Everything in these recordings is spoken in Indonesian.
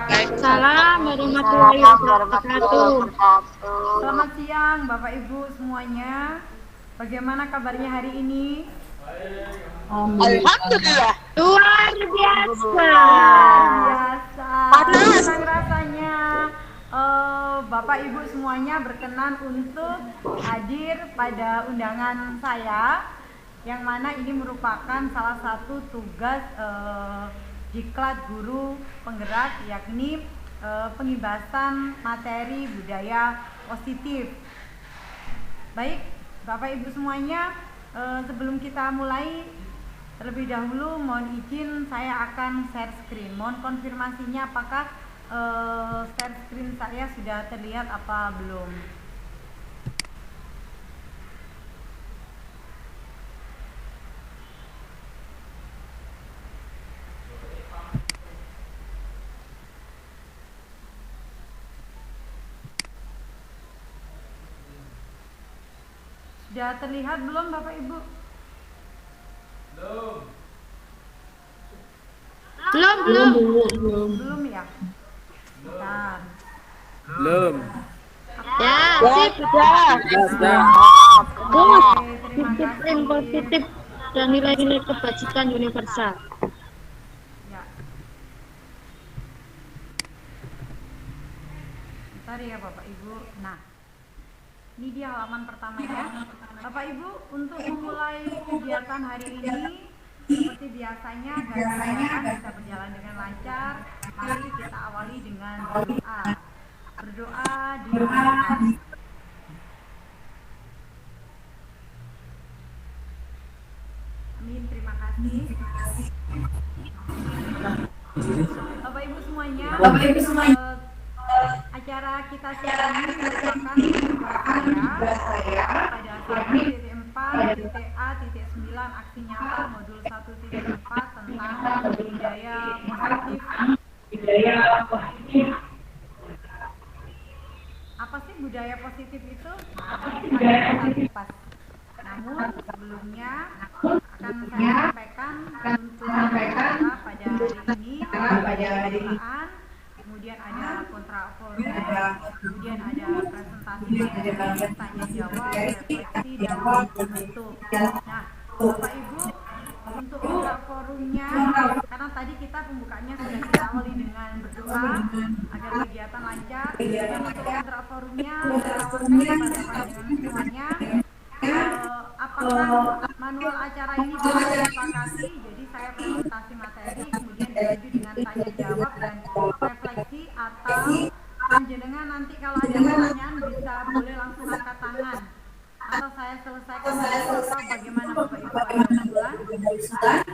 Waalaikumsalam warahmatullahi wabarakatuh. Selamat siang Bapak Ibu semuanya. Bagaimana kabarnya hari ini? Alhamdulillah. Luar biasa. Biasa. Senang rasanya Bapak Ibu semuanya berkenan untuk hadir pada undangan saya, yang mana ini merupakan salah satu tugas Diklat Guru Penggerak, yakni pengibasan materi budaya positif. Baik, Bapak Ibu semuanya, sebelum kita mulai, terlebih dahulu mohon izin saya akan share screen. Mohon konfirmasinya apakah share screen saya sudah terlihat apa belum? Sudah terlihat belum Bapak Ibu? Belum ya? Bentar. Belum. Ya, sip. Sudah. Oke, terima Disiplin kasih. positif dan nilai-nilai kebajikan universal. Ya. Bentar ya Bapak Ibu. Nah, ini dia halaman pertamanya. Bapak Ibu, untuk memulai kegiatan hari ini, seperti biasanya agar kegiatan bisa berjalan dengan lancar, mari kita awali dengan berdoa. Berdoa dimulai. Amin, terima kasih. Bapak Ibu semuanya, acara kita siang ini merupakan tugas saya pada 1.4.A.9 aksi nyata modul 1.4 tentang budaya positif. Apa sih budaya positif itu? Kita kupas. Namun sebelumnya akan saya sampaikan untuk kita pada hari ini, kemudian ada kontraforum, kemudian ada presentasi materi, tanya jawab, refleksi, dan penutup. Nah, Bapak Ibu, untuk kontraforumnya, karena tadi kita pembukanya sudah kita awali dengan berdoa agar kegiatan lancar, dan untuk kontraforumnya saya tawarkan kepada panjenengan semuanya, apakah manual acara ini bisa disepakati. Jadi saya presentasi materi, kemudian dilanjut dengan tanya jawab dan refleksi, atau panjenengan nanti kalau ada pertanyaan bisa boleh langsung angkat tangan, atau saya selesaikan dulu, atau bagaimana Bapak Ibu, ada usulan?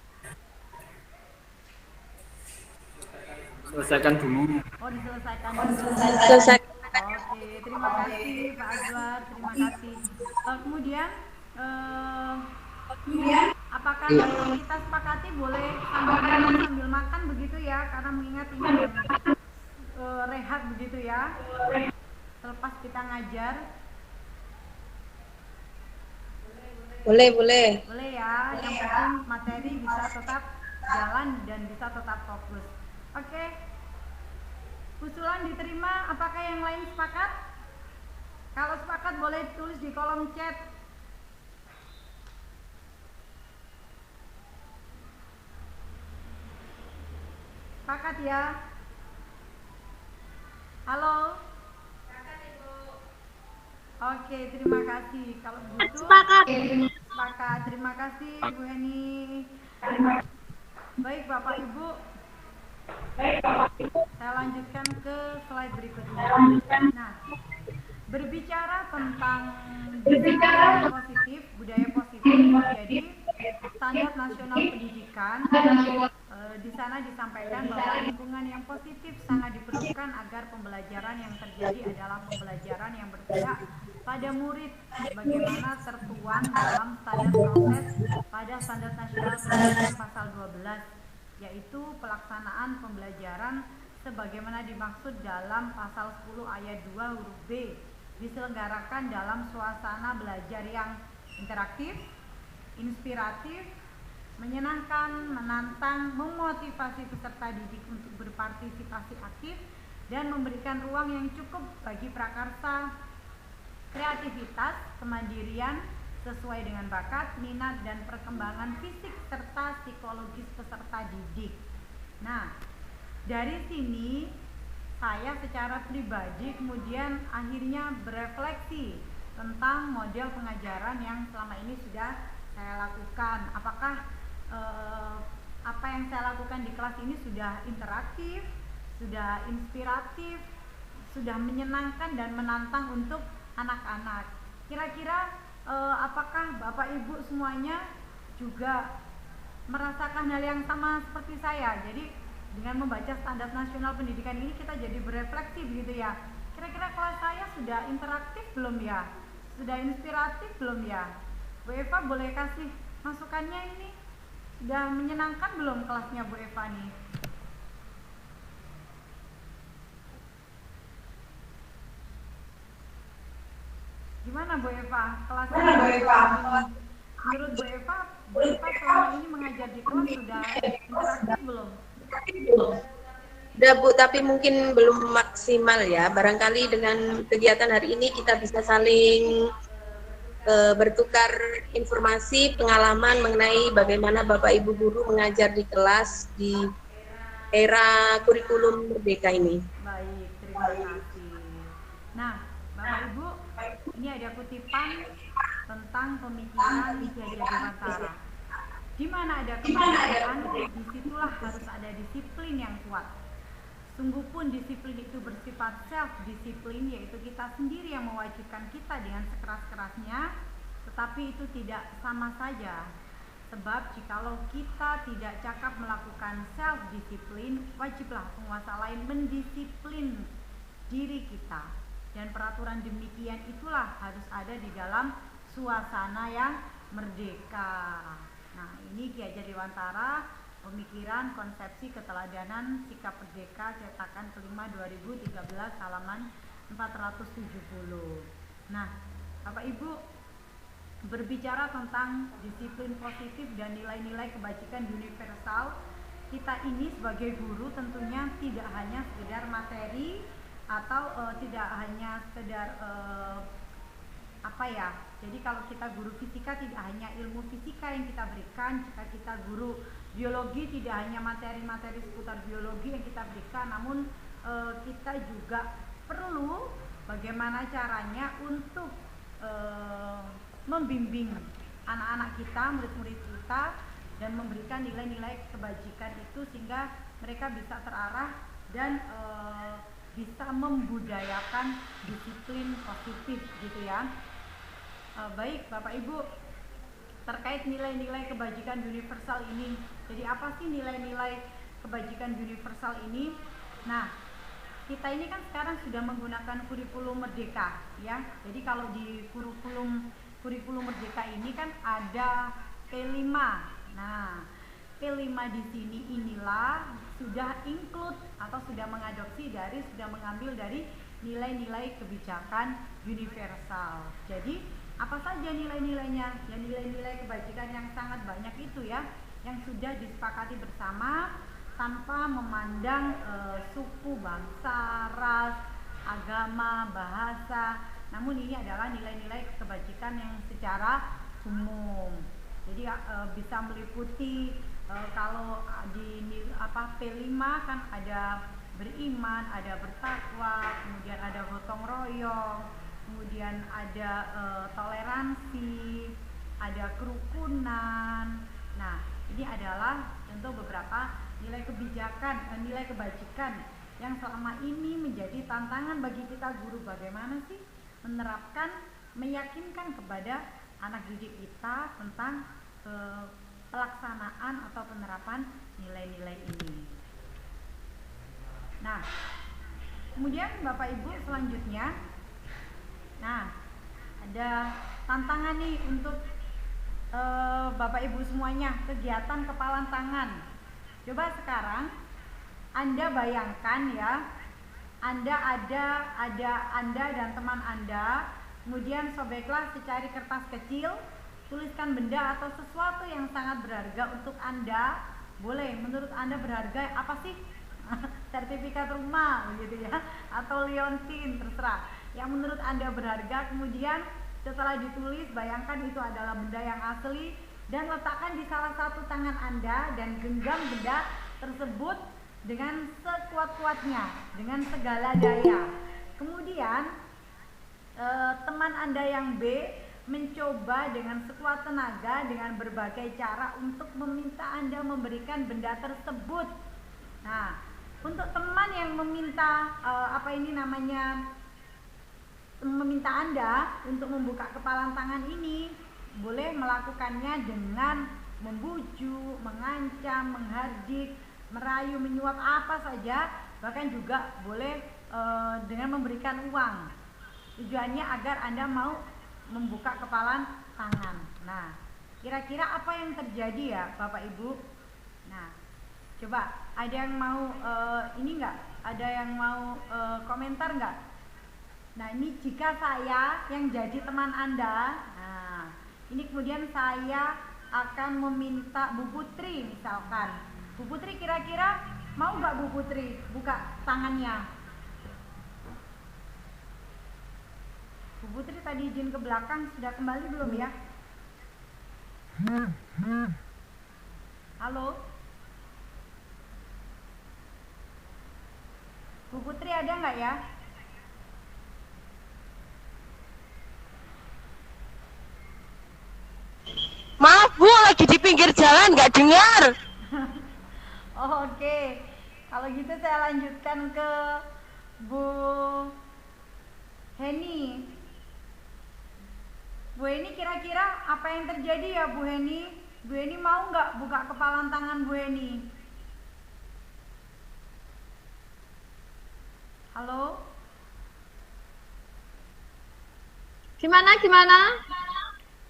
Selesaikan dulu. Oh, diselesaikan dulu. Oke, terima kasih Pak Azwar, terima kasih. Kemudian apakah kita sepakati boleh sambil minum sambil makan begitu ya, karena mengingat ini rehat begitu ya, selepas kita ngajar. Boleh. Boleh ya, yang penting materi bisa tetap jalan dan bisa tetap fokus. Oke, usulan diterima. Apakah yang lain sepakat? Kalau sepakat boleh tulis di kolom chat. Sepakat ya? Halo? Oke, terima kasih. Kalau begitu Sepakat. sepakat. Terima kasih Bu Heni. Baik Bapak Ibu, saya lanjutkan ke slide berikutnya. Nah, berbicara tentang budaya positif, jadi standar nasional pendidikan, di sana disampaikan bahwa lingkungan yang positif sangat diperlukan agar pembelajaran yang terjadi adalah pembelajaran yang berpihak pada murid, sebagaimana tertuang dalam standar proses pada standar nasional pendidikan pasal 12, yaitu pelaksanaan pembelajaran sebagaimana dimaksud dalam pasal 10 ayat 2 huruf B, diselenggarakan dalam suasana belajar yang interaktif, inspiratif, menyenangkan, menantang, memotivasi peserta didik untuk berpartisipasi aktif dan memberikan ruang yang cukup bagi prakarsa, kreativitas, kemandirian sesuai dengan bakat, minat, dan perkembangan fisik serta psikologis peserta didik. Nah, dari sini saya secara pribadi kemudian akhirnya berefleksi tentang model pengajaran yang selama ini sudah saya lakukan. Apakah apa yang saya lakukan di kelas ini sudah interaktif, sudah inspiratif, sudah menyenangkan dan menantang untuk anak-anak. Kira-kira apakah Bapak Ibu semuanya juga merasakan hal yang sama seperti saya? Jadi dengan membaca standar nasional pendidikan ini kita jadi berefleksi begitu ya. Kira-kira kelas saya sudah interaktif belum ya? Sudah inspiratif belum ya? Bu Eva boleh kasih masukannya ini? Sudah menyenangkan belum kelasnya Bu Eva nih? Gimana Bu Eva? Kelasnya menurut Bu Eva selama ini mengajar di kelas sudah interaktif belum? Udah Bu, tapi mungkin belum maksimal ya. Barangkali dengan kegiatan hari ini kita bisa saling bertukar informasi, pengalaman mengenai bagaimana Bapak Ibu guru mengajar di kelas di era kurikulum merdeka ini. Baik, terima kasih. Nah, Bapak Ibu, ini ada kutipan tentang pemikiran Ki Hajar Dewantara. Di mana ada kemerdekaan, disitulah harus ada disiplin yang kuat. Sungguh pun disiplin itu bersifat self-disiplin, yaitu kita sendiri yang mewajibkan kita dengan sekeras-kerasnya, tetapi itu tidak sama saja. Sebab jikalau kita tidak cakap melakukan self-disiplin, wajiblah penguasa lain mendisiplin diri kita. Dan peraturan demikian itulah harus ada di dalam suasana yang merdeka. Nah, ini Ki Hajar Dewantara, pemikiran, konsepsi, keteladanan, sikap merdeka, cetakan kelima 2013 halaman 470. Nah, Bapak Ibu, berbicara tentang disiplin positif dan nilai-nilai kebajikan universal, kita ini sebagai guru tentunya tidak hanya sekedar materi atau tidak hanya sekedar jadi kalau kita guru fisika tidak hanya ilmu fisika yang kita berikan, jika kita guru biologi tidak hanya materi-materi seputar biologi yang kita berikan, namun kita juga perlu bagaimana caranya untuk membimbing anak-anak kita, murid-murid kita, dan memberikan nilai-nilai kebajikan itu sehingga mereka bisa terarah dan bisa membudayakan disiplin positif gitu ya. Baik Bapak Ibu, terkait nilai-nilai kebajikan universal ini, jadi apa sih nilai-nilai kebajikan universal ini? Nah, kita ini kan sekarang sudah menggunakan kurikulum merdeka ya. Jadi kalau di kurikulum merdeka ini kan ada P5. Nah, P5 di sini inilah sudah include atau sudah mengambil dari nilai-nilai kebijakan universal. Jadi apa saja nilai-nilainya? Ya, nilai-nilai kebajikan yang sangat banyak itu ya, yang sudah disepakati bersama tanpa memandang suku, bangsa, ras, agama, bahasa. Namun ini adalah nilai-nilai kebajikan yang secara umum. Jadi bisa meliputi kalau di P5 kan ada beriman, ada bertakwa, kemudian ada gotong royong, kemudian ada toleransi, ada kerukunan. Nah, ini adalah contoh beberapa nilai kebajikan yang selama ini menjadi tantangan bagi kita guru, bagaimana sih meyakinkan kepada anak didik kita tentang pelaksanaan atau penerapan nilai-nilai ini. Nah, kemudian Bapak Ibu selanjutnya, ada tantangan nih untuk Bapak Ibu semuanya, kegiatan kepalan tangan. Coba sekarang Anda bayangkan ya, Anda dan teman Anda, kemudian sobeklah secari kertas kecil, tuliskan benda atau sesuatu yang sangat berharga untuk Anda. Boleh, menurut Anda berharga apa sih? Sertifikat rumah begitu ya, atau liontin, terserah. Yang menurut Anda berharga, kemudian setelah ditulis, bayangkan itu adalah benda yang asli dan letakkan di salah satu tangan Anda dan genggam benda tersebut dengan sekuat-kuatnya, dengan segala daya. Kemudian teman Anda yang B mencoba dengan sekuat tenaga dengan berbagai cara untuk meminta Anda memberikan benda tersebut. Nah, untuk teman yang meminta meminta Anda untuk membuka kepalan tangan ini, boleh melakukannya dengan membujuk, mengancam, menghardik, merayu, menyuap, apa saja, bahkan juga boleh dengan memberikan uang. Tujuannya agar Anda mau membuka kepalan tangan. Nah, kira-kira apa yang terjadi ya Bapak Ibu? Nah, coba ada yang mau ini enggak? Ada yang mau komentar enggak? Nah, ini jika saya yang jadi teman Anda, nah, ini kemudian saya akan meminta Bu Putri misalkan. Bu Putri kira-kira mau nggak Bu Putri buka tangannya? Bu Putri tadi izin ke belakang, sudah kembali belum ya? Halo? Bu Putri ada nggak ya? Maaf Bu, lagi di pinggir jalan, nggak dengar. Oh, oke. Kalau gitu saya lanjutkan ke Bu Heni. Bu Heni, kira-kira apa yang terjadi ya Bu Heni? Bu Heni mau nggak buka kepalan tangan Bu Heni? Halo? Gimana?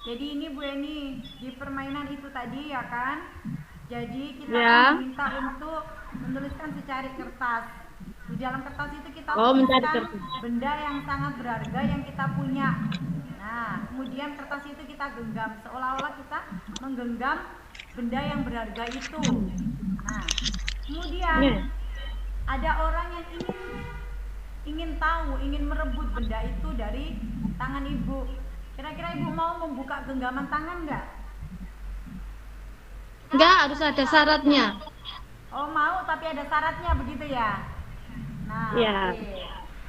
Jadi ini Bu Heni, di permainan itu tadi ya kan? Jadi kita Ya. akan diminta untuk menuliskan secari kertas. Di dalam kertas itu kita mencari tuliskan kertas. benda yang sangat berharga yang kita punya. Nah, kemudian kertas itu kita genggam, seolah-olah kita menggenggam benda yang berharga itu. Nah, kemudian ada orang yang ingin tahu, ingin merebut benda itu dari tangan Ibu. Kira-kira Ibu mau membuka genggaman tangan nggak? Enggak, harus ada syaratnya. Oh, mau, tapi ada syaratnya begitu ya? Nah, Ya. oke.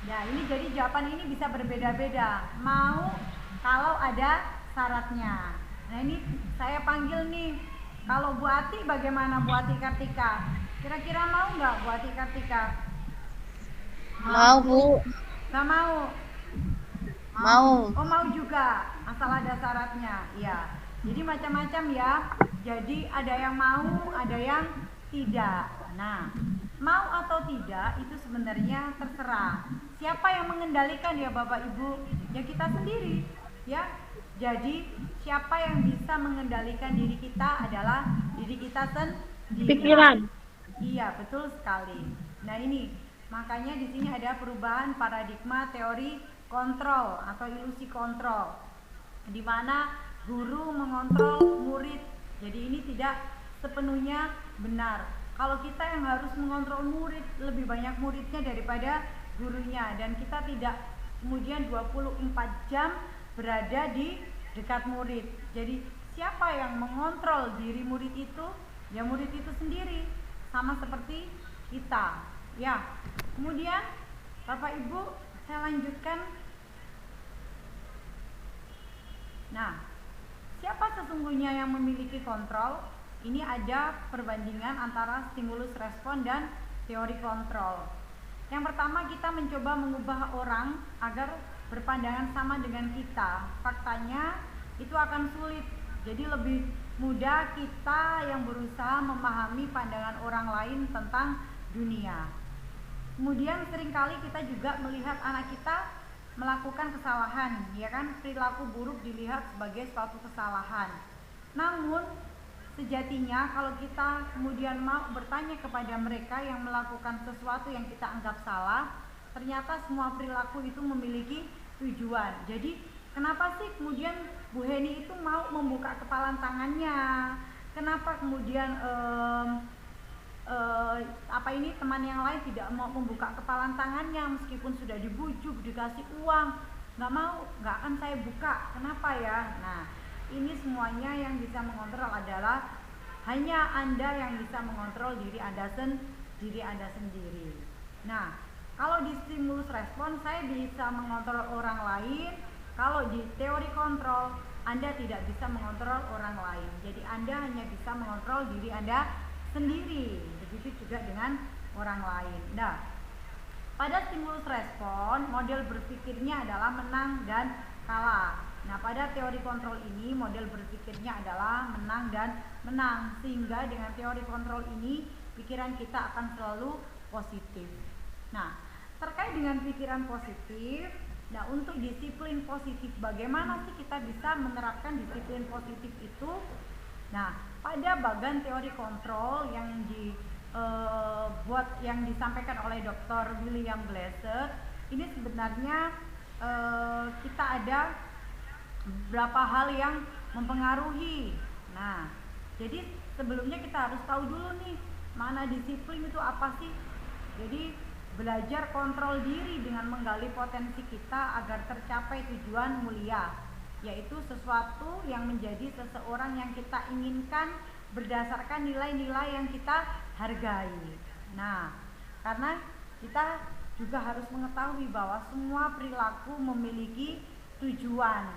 Ya, ini jadi jawaban ini bisa berbeda-beda. Mau kalau ada syaratnya. Nah, ini saya panggil nih. Kalau Bu Ati bagaimana Bu Ati Kartika? Kira-kira mau nggak Bu Ati Kartika? Mau Bu, Nggak mau? mau. Oh, mau juga, asal ada syaratnya. Iya. Jadi macam-macam ya. Jadi ada yang mau, ada yang tidak. Nah, mau atau tidak itu sebenarnya terserah. Siapa yang mengendalikan ya Bapak Ibu? Ya kita sendiri, ya. Jadi siapa yang bisa mengendalikan diri kita adalah diri kita sendiri. Pikiran. Iya, betul sekali. Nah, ini makanya di sini ada perubahan paradigma teori kontrol atau ilusi kontrol, di mana guru mengontrol murid. Jadi ini tidak sepenuhnya benar. Kalau kita yang harus mengontrol murid, lebih banyak muridnya daripada gurunya, dan kita tidak kemudian 24 jam berada di dekat murid. Jadi siapa yang mengontrol diri murid itu? Ya murid itu sendiri, sama seperti kita. Ya, kemudian Bapak Ibu, saya lanjutkan. Nah, siapa sesungguhnya yang memiliki kontrol? Ini ada perbandingan antara stimulus respon dan teori kontrol. Yang pertama, kita mencoba mengubah orang agar berpandangan sama dengan kita. Faktanya itu akan sulit. Jadi lebih mudah kita yang berusaha memahami pandangan orang lain tentang dunia. Kemudian seringkali kita juga melihat anak kita melakukan kesalahan, ya kan? Perilaku buruk dilihat sebagai suatu kesalahan. Namun sejatinya kalau kita kemudian mau bertanya kepada mereka yang melakukan sesuatu yang kita anggap salah, ternyata semua perilaku itu memiliki tujuan. Jadi Kenapa sih kemudian Bu Heni itu mau membuka kepalan tangannya? Kenapa kemudian teman yang lain tidak mau membuka kepalan tangannya meskipun sudah dibujuk, dikasih uang, nggak mau, nggak akan saya buka. Kenapa ya? Nah, ini semuanya yang bisa mengontrol adalah hanya Anda yang bisa mengontrol diri Anda sendiri. Nah, kalau di stimulus respon saya bisa mengontrol orang lain. Kalau di teori kontrol, Anda tidak bisa mengontrol orang lain. Jadi Anda hanya bisa mengontrol diri Anda sendiri. Begitu juga dengan orang lain. Nah, pada stimulus respon, model berpikirnya adalah menang dan kalah. Nah, pada teori kontrol ini, model berpikirnya adalah menang dan menang. Sehingga dengan teori kontrol ini, pikiran kita akan selalu positif. Nah, terkait dengan pikiran positif, nah untuk disiplin positif, bagaimana sih kita bisa menerapkan disiplin positif itu? Nah, pada bagian teori kontrol yang yang disampaikan oleh Dr. William Glasser, ini sebenarnya kita ada beberapa hal yang mempengaruhi. Nah, jadi sebelumnya kita harus tahu dulu nih, mana disiplin itu apa sih? Jadi belajar kontrol diri dengan menggali potensi kita agar tercapai tujuan mulia, yaitu sesuatu yang menjadi seseorang yang kita inginkan berdasarkan nilai-nilai yang kita hargai. Nah, karena kita juga harus mengetahui bahwa semua perilaku memiliki tujuan.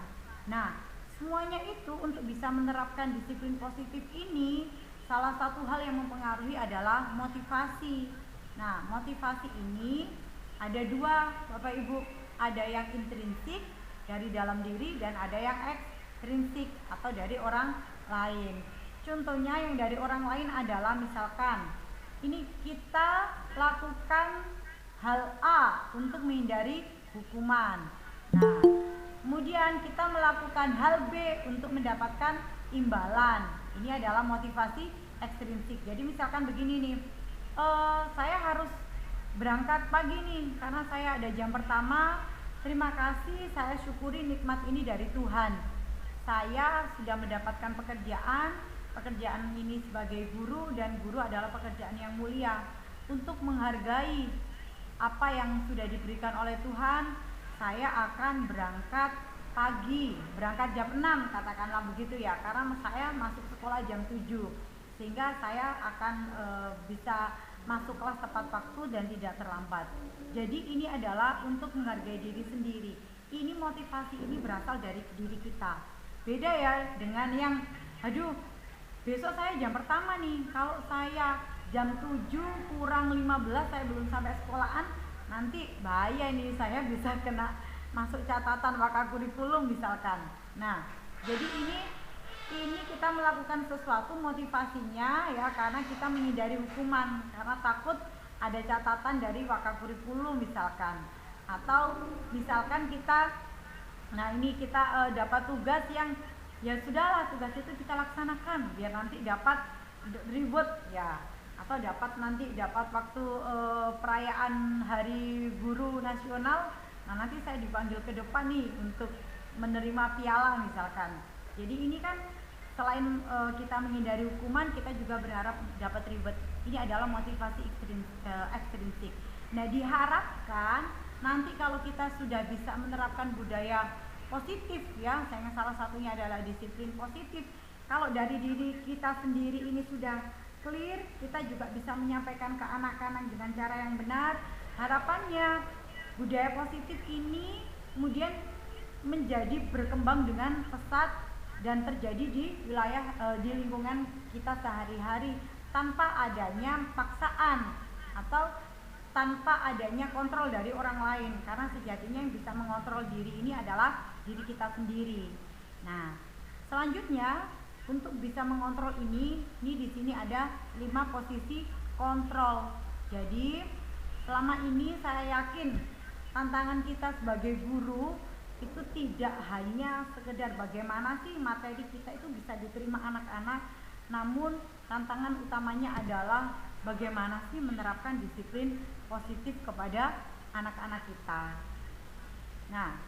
Nah, semuanya itu untuk bisa menerapkan disiplin positif ini, salah satu hal yang mempengaruhi adalah motivasi. Nah, motivasi ini ada dua, Bapak Ibu. Ada yang intrinsik dari dalam diri dan ada yang ekstrinsik atau dari orang lain. Contohnya yang dari orang lain adalah misalkan ini kita lakukan hal A untuk menghindari hukuman. Nah, kemudian kita melakukan hal B untuk mendapatkan imbalan. Ini adalah motivasi ekstrinsik. Jadi misalkan begini nih, saya harus berangkat pagi nih karena saya ada jam pertama. Terima kasih, saya syukuri nikmat ini dari Tuhan. Saya sudah mendapatkan pekerjaan ini sebagai guru, dan guru adalah pekerjaan yang mulia. Untuk menghargai apa yang sudah diberikan oleh Tuhan, saya akan berangkat pagi, berangkat jam 6 katakanlah begitu ya, karena saya masuk sekolah jam 7, sehingga saya akan bisa masuk kelas tepat waktu dan tidak terlambat. Jadi ini adalah untuk menghargai diri sendiri. Ini motivasi ini berasal dari diri kita. Beda ya dengan yang besok saya jam pertama nih, kalau saya jam 7 kurang 15 saya belum sampai sekolahan, nanti bahaya nih, saya bisa kena masuk catatan waka kurikulum misalkan. Nah, jadi ini kita melakukan sesuatu motivasinya ya karena kita menghindari hukuman, karena takut ada catatan dari waka kurikulum misalkan. Atau misalkan kita dapat tugas yang ya sudahlah, tugas itu kita laksanakan biar nanti dapat reward ya, atau nanti dapat waktu perayaan Hari Guru Nasional. Nah, nanti saya dipanggil ke depan nih untuk menerima piala misalkan. Jadi ini kan selain kita menghindari hukuman, kita juga berharap dapat reward. Ini adalah motivasi ekstrinsik. Nah, diharapkan nanti kalau kita sudah bisa menerapkan budaya positif ya, yang salah satunya adalah disiplin positif. Kalau dari diri kita sendiri ini sudah clear, kita juga bisa menyampaikan ke anak-anak dengan cara yang benar. Harapannya budaya positif ini kemudian menjadi berkembang dengan pesat dan terjadi di wilayah di lingkungan kita sehari-hari tanpa adanya paksaan atau tanpa adanya kontrol dari orang lain, karena sejatinya yang bisa mengontrol diri ini adalah diri kita sendiri. Nah, selanjutnya untuk bisa mengontrol ini di sini ada 5 posisi kontrol. Jadi selama ini saya yakin tantangan kita sebagai guru itu tidak hanya sekedar bagaimana sih materi kita itu bisa diterima anak-anak, namun tantangan utamanya adalah bagaimana sih menerapkan disiplin positif kepada anak-anak kita. Nah,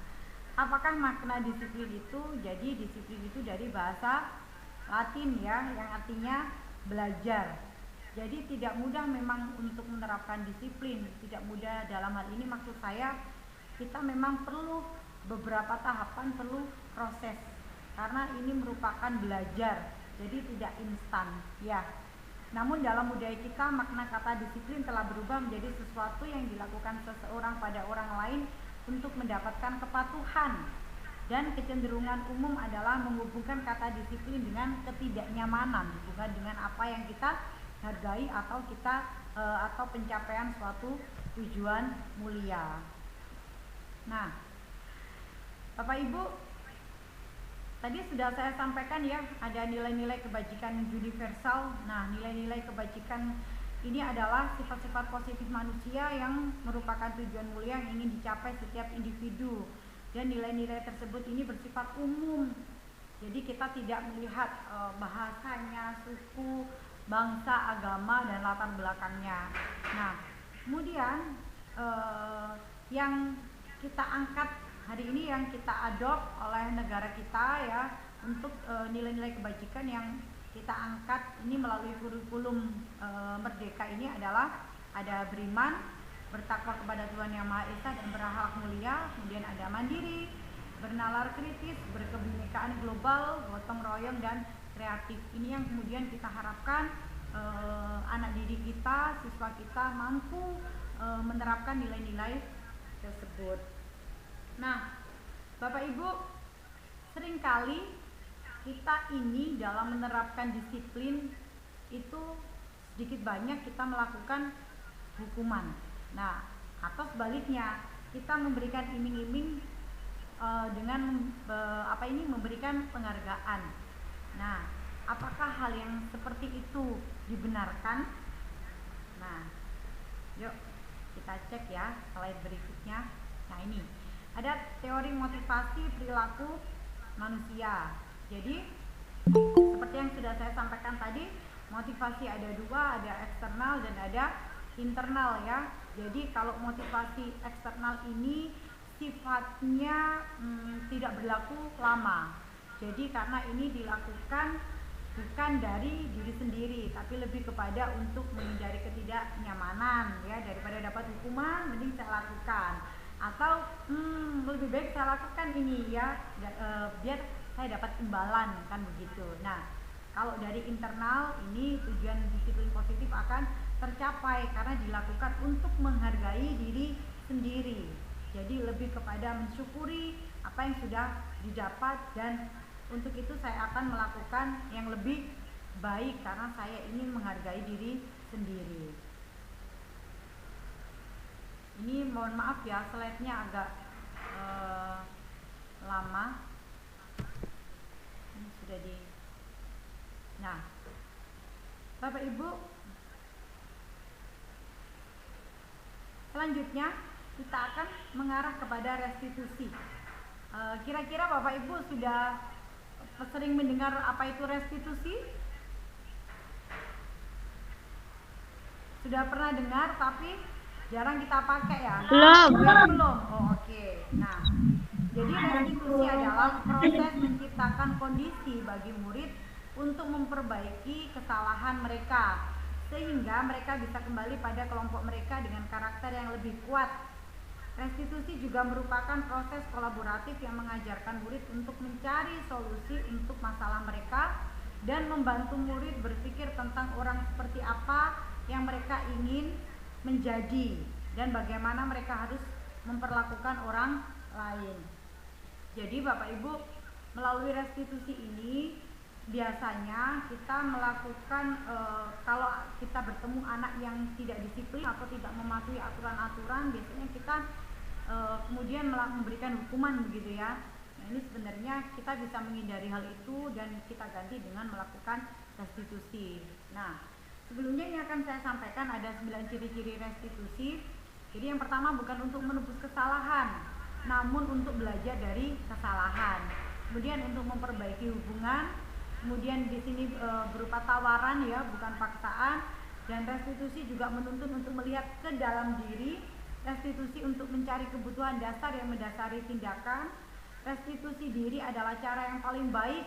apakah makna disiplin itu? Jadi disiplin itu dari bahasa Latin ya, yang artinya belajar. Jadi tidak mudah memang untuk menerapkan disiplin, tidak mudah. Dalam hal ini maksud saya kita memang perlu beberapa tahapan, perlu proses, karena ini merupakan belajar, jadi tidak instan ya. Namun dalam budaya kita makna kata disiplin telah berubah menjadi sesuatu yang dilakukan seseorang pada orang lain untuk mendapatkan kepatuhan, dan kecenderungan umum adalah menghubungkan kata disiplin dengan ketidaknyamanan, bukan dengan apa yang kita hargai atau atau pencapaian suatu tujuan mulia. Nah, Bapak Ibu, tadi sudah saya sampaikan ya, ada nilai-nilai kebajikan universal. Nah, nilai-nilai kebajikan ini adalah sifat-sifat positif manusia yang merupakan tujuan mulia yang ingin dicapai setiap individu. Dan nilai-nilai tersebut ini bersifat umum. Jadi kita tidak melihat bahasanya, suku, bangsa, agama, dan latar belakangnya. Nah, kemudian yang kita angkat hari ini, yang kita adopt oleh negara kita ya, untuk nilai-nilai kebajikan yang kita angkat ini melalui kurikulum Merdeka ini adalah ada beriman, bertakwa kepada Tuhan Yang Maha Esa dan berakhlak mulia, kemudian ada mandiri, bernalar kritis, berkebinekaan global, gotong royong, dan kreatif. Ini yang kemudian kita harapkan anak didik kita, siswa kita mampu menerapkan nilai-nilai tersebut. Nah, Bapak Ibu, seringkali kita ini dalam menerapkan disiplin itu sedikit banyak kita melakukan hukuman. Nah, atau sebaliknya, kita memberikan iming-iming dengan memberikan penghargaan. Nah, apakah hal yang seperti itu dibenarkan? Nah, yuk kita cek ya slide berikutnya. Nah, ini ada teori motivasi perilaku manusia. Jadi seperti yang sudah saya sampaikan tadi, motivasi ada dua, ada eksternal dan ada internal ya. Jadi kalau motivasi eksternal ini sifatnya tidak berlaku lama. Jadi karena ini dilakukan bukan dari diri sendiri, tapi lebih kepada untuk menghindari ketidaknyamanan ya, daripada dapat hukuman mending saya lakukan, atau lebih baik saya lakukan ini ya biar saya dapat imbalan, kan begitu. Nah, kalau dari internal ini tujuan disiplin positif akan tercapai karena dilakukan untuk menghargai diri sendiri. Jadi lebih kepada mensyukuri apa yang sudah didapat, dan untuk itu saya akan melakukan yang lebih baik karena saya ingin menghargai diri sendiri. Ini mohon maaf ya, slide-nya agak lama. Ini sudah di. Nah, Bapak Ibu, selanjutnya kita akan mengarah kepada restitusi. Kira-kira Bapak Ibu sudah sering mendengar apa itu restitusi? Sudah pernah dengar tapi jarang kita pakai ya? Belum. Oh, oke. Nah, jadi restitusi adalah proses menciptakan kondisi bagi murid untuk memperbaiki kesalahan mereka sehingga mereka bisa kembali pada kelompok mereka dengan karakter yang lebih kuat. Restitusi juga merupakan proses kolaboratif yang mengajarkan murid untuk mencari solusi untuk masalah mereka dan membantu murid berpikir tentang orang seperti apa yang mereka ingin menjadi dan bagaimana mereka harus memperlakukan orang lain. Jadi Bapak Ibu, melalui restitusi ini biasanya kita melakukan kalau kita bertemu anak yang tidak disiplin atau tidak mematuhi aturan-aturan, biasanya kita kemudian memberikan hukuman begitu ya. Nah, ini sebenarnya kita bisa menghindari hal itu dan kita ganti dengan melakukan restitusi. Nah, sebelumnya ini akan saya sampaikan ada 9 ciri-ciri restitusi. Jadi yang pertama bukan untuk menebus kesalahan, namun untuk belajar dari kesalahan. Kemudian untuk memperbaiki hubungan. Kemudian di sini berupa tawaran ya, bukan paksaan. Dan restitusi juga menuntun untuk melihat ke dalam diri. Restitusi untuk mencari kebutuhan dasar yang mendasari tindakan. restitusi diri adalah cara yang paling baik.